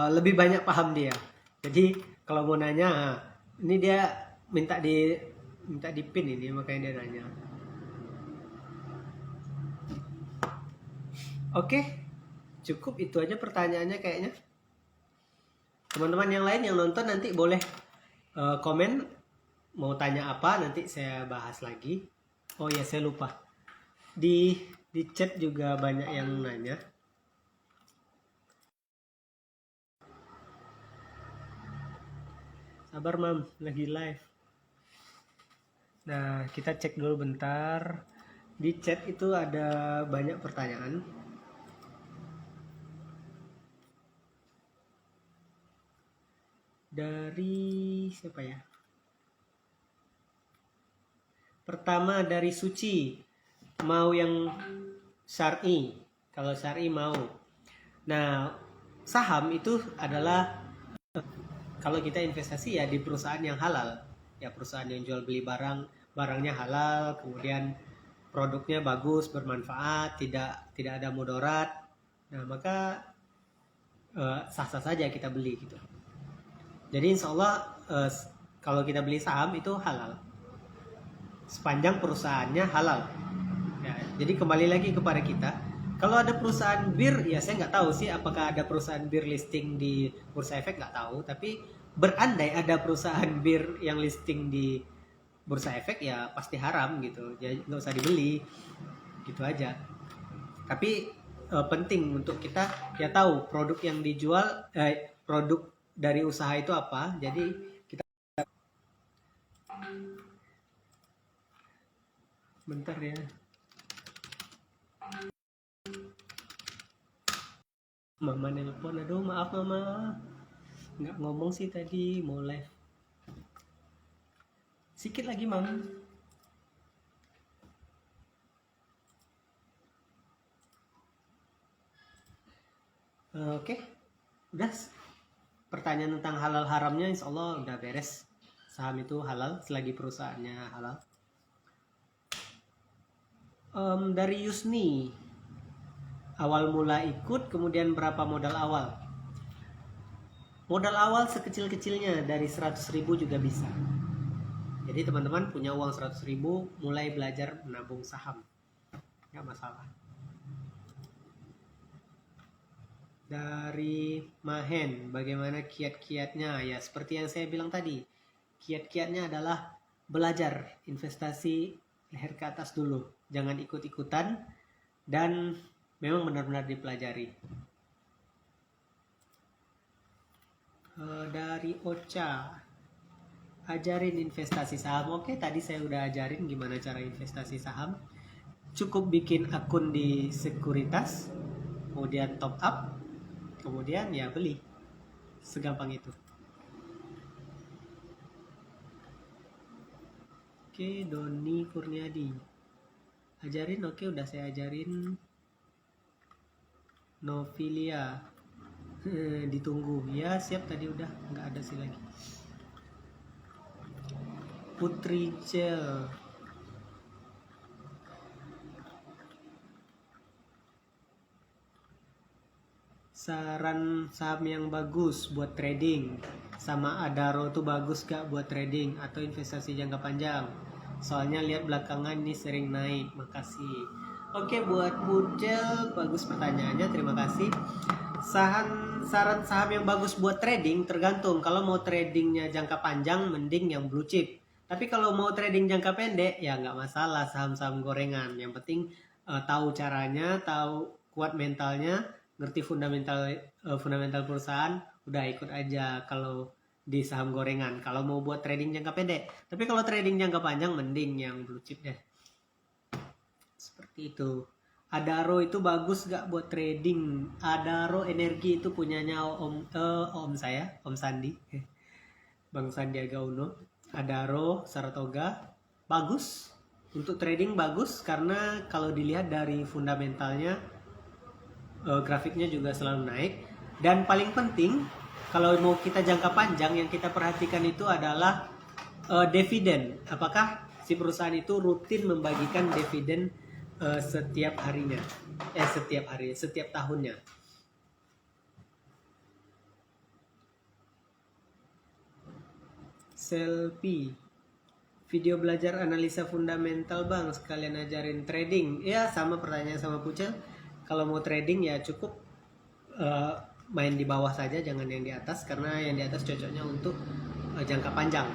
Lebih banyak paham dia. Jadi kalau mau nanya, ini dia minta di pin ini, makanya dia nanya. Oke, cukup itu aja pertanyaannya kayaknya. Teman-teman yang lain yang nonton nanti boleh komen mau tanya apa, nanti saya bahas lagi. Oh ya, saya lupa. Di chat juga banyak yang nanya. Sabar Mam, lagi live. Nah, kita cek dulu bentar. Di chat itu ada banyak pertanyaan. Dari siapa ya? Pertama dari Suci, mau yang syar'i. Kalau syar'i mau. Nah, saham itu adalah kalau kita investasi ya di perusahaan yang halal. Ya perusahaan yang jual beli barangnya halal, kemudian produknya bagus, bermanfaat, tidak ada mudarat. Nah, maka sah-sah saja kita beli gitu. Jadi insya Allah kalau kita beli saham itu halal, sepanjang perusahaannya halal. Ya, jadi kembali lagi kepada kita. Kalau ada perusahaan bir, ya saya nggak tahu sih apakah ada perusahaan bir listing di Bursa Efek, nggak tahu. Tapi berandai ada perusahaan bir yang listing di Bursa Efek, ya pasti haram gitu. Jadi nggak usah dibeli, gitu aja. Tapi penting untuk kita ya tahu produk yang dijual, produk dari usaha itu apa. Jadi kita Bentar ya. Mama nelpon, aduh maaf mama. Nggak ngomong sih tadi, mau live. Sikit lagi mama. Oke, udah. Pertanyaan tentang halal haramnya insya Allah udah beres. Saham itu halal selagi perusahaannya halal. Dari Yusni, awal mula ikut, kemudian berapa modal awal? Modal awal sekecil-kecilnya dari 100.000 juga bisa. Jadi teman-teman punya uang 100.000, mulai belajar menabung saham, nggak masalah. Dari Mahen, bagaimana kiat-kiatnya? Ya seperti yang saya bilang tadi, kiat-kiatnya adalah belajar investasi leher ke atas dulu, jangan ikut-ikutan, dan memang benar-benar dipelajari. Dari Ocha, ajarin investasi saham. Oke, tadi saya udah ajarin gimana cara investasi saham. Cukup bikin akun di sekuritas, kemudian top up, kemudian ya beli. Segampang itu. Oke, Doni Kurniadi, ajarin. Oke, udah saya ajarin. Novilia, ditunggu ya, siap. Tadi udah nggak ada sih lagi. Putri Cel, saran saham yang bagus buat trading, sama Adaro tuh bagus gak buat trading atau investasi jangka panjang? Soalnya lihat belakangan ini sering naik. Makasih. Oke, buat Putri, bagus pertanyaannya, terima kasih. Saran saham yang bagus buat trading tergantung. Kalau mau tradingnya jangka panjang, mending yang blue chip. Tapi kalau mau trading jangka pendek, ya nggak masalah saham-saham gorengan. Yang penting tahu caranya, tahu kuat mentalnya, ngerti fundamental perusahaan, udah ikut aja kalau di saham gorengan. Kalau mau buat trading jangka pendek. Tapi kalau trading jangka panjang, mending yang blue chip deh. Seperti itu. Adaro itu bagus gak buat trading? Adaro Energi itu punyanya om saya, Om Sandi, Bang Sandiaga Uno. Adaro Saratoga bagus untuk trading, bagus karena kalau dilihat dari fundamentalnya, grafiknya juga selalu naik. Dan paling penting kalau mau kita jangka panjang, yang kita perhatikan itu adalah dividen. Apakah si perusahaan itu rutin membagikan dividen setiap harinya, setiap tahunnya. Selfie, video belajar analisa fundamental bang, sekalian ajarin trading. Ya sama pertanyaan sama Pucel. Kalau mau trading ya cukup main di bawah saja, jangan yang di atas, karena yang di atas cocoknya untuk jangka panjang.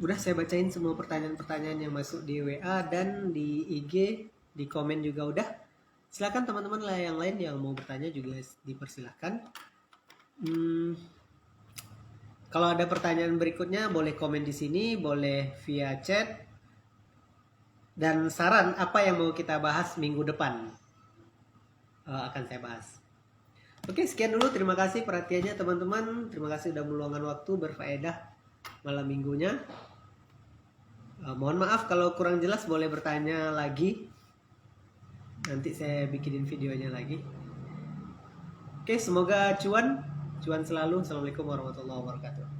Udah saya bacain semua pertanyaan-pertanyaan yang masuk di WA dan di IG, di komen juga udah. Silakan teman-teman yang lain yang mau bertanya juga dipersilahkan. Kalau ada pertanyaan berikutnya boleh komen di sini, boleh via chat. Dan saran apa yang mau kita bahas minggu depan akan saya bahas. Oke, sekian dulu. Terima kasih perhatiannya teman-teman. Terima kasih sudah meluangkan waktu berfaedah malam minggunya. Mohon maaf kalau kurang jelas, boleh bertanya lagi. Nanti saya bikinin videonya lagi. Oke, semoga cuan selalu. Assalamualaikum warahmatullahi wabarakatuh.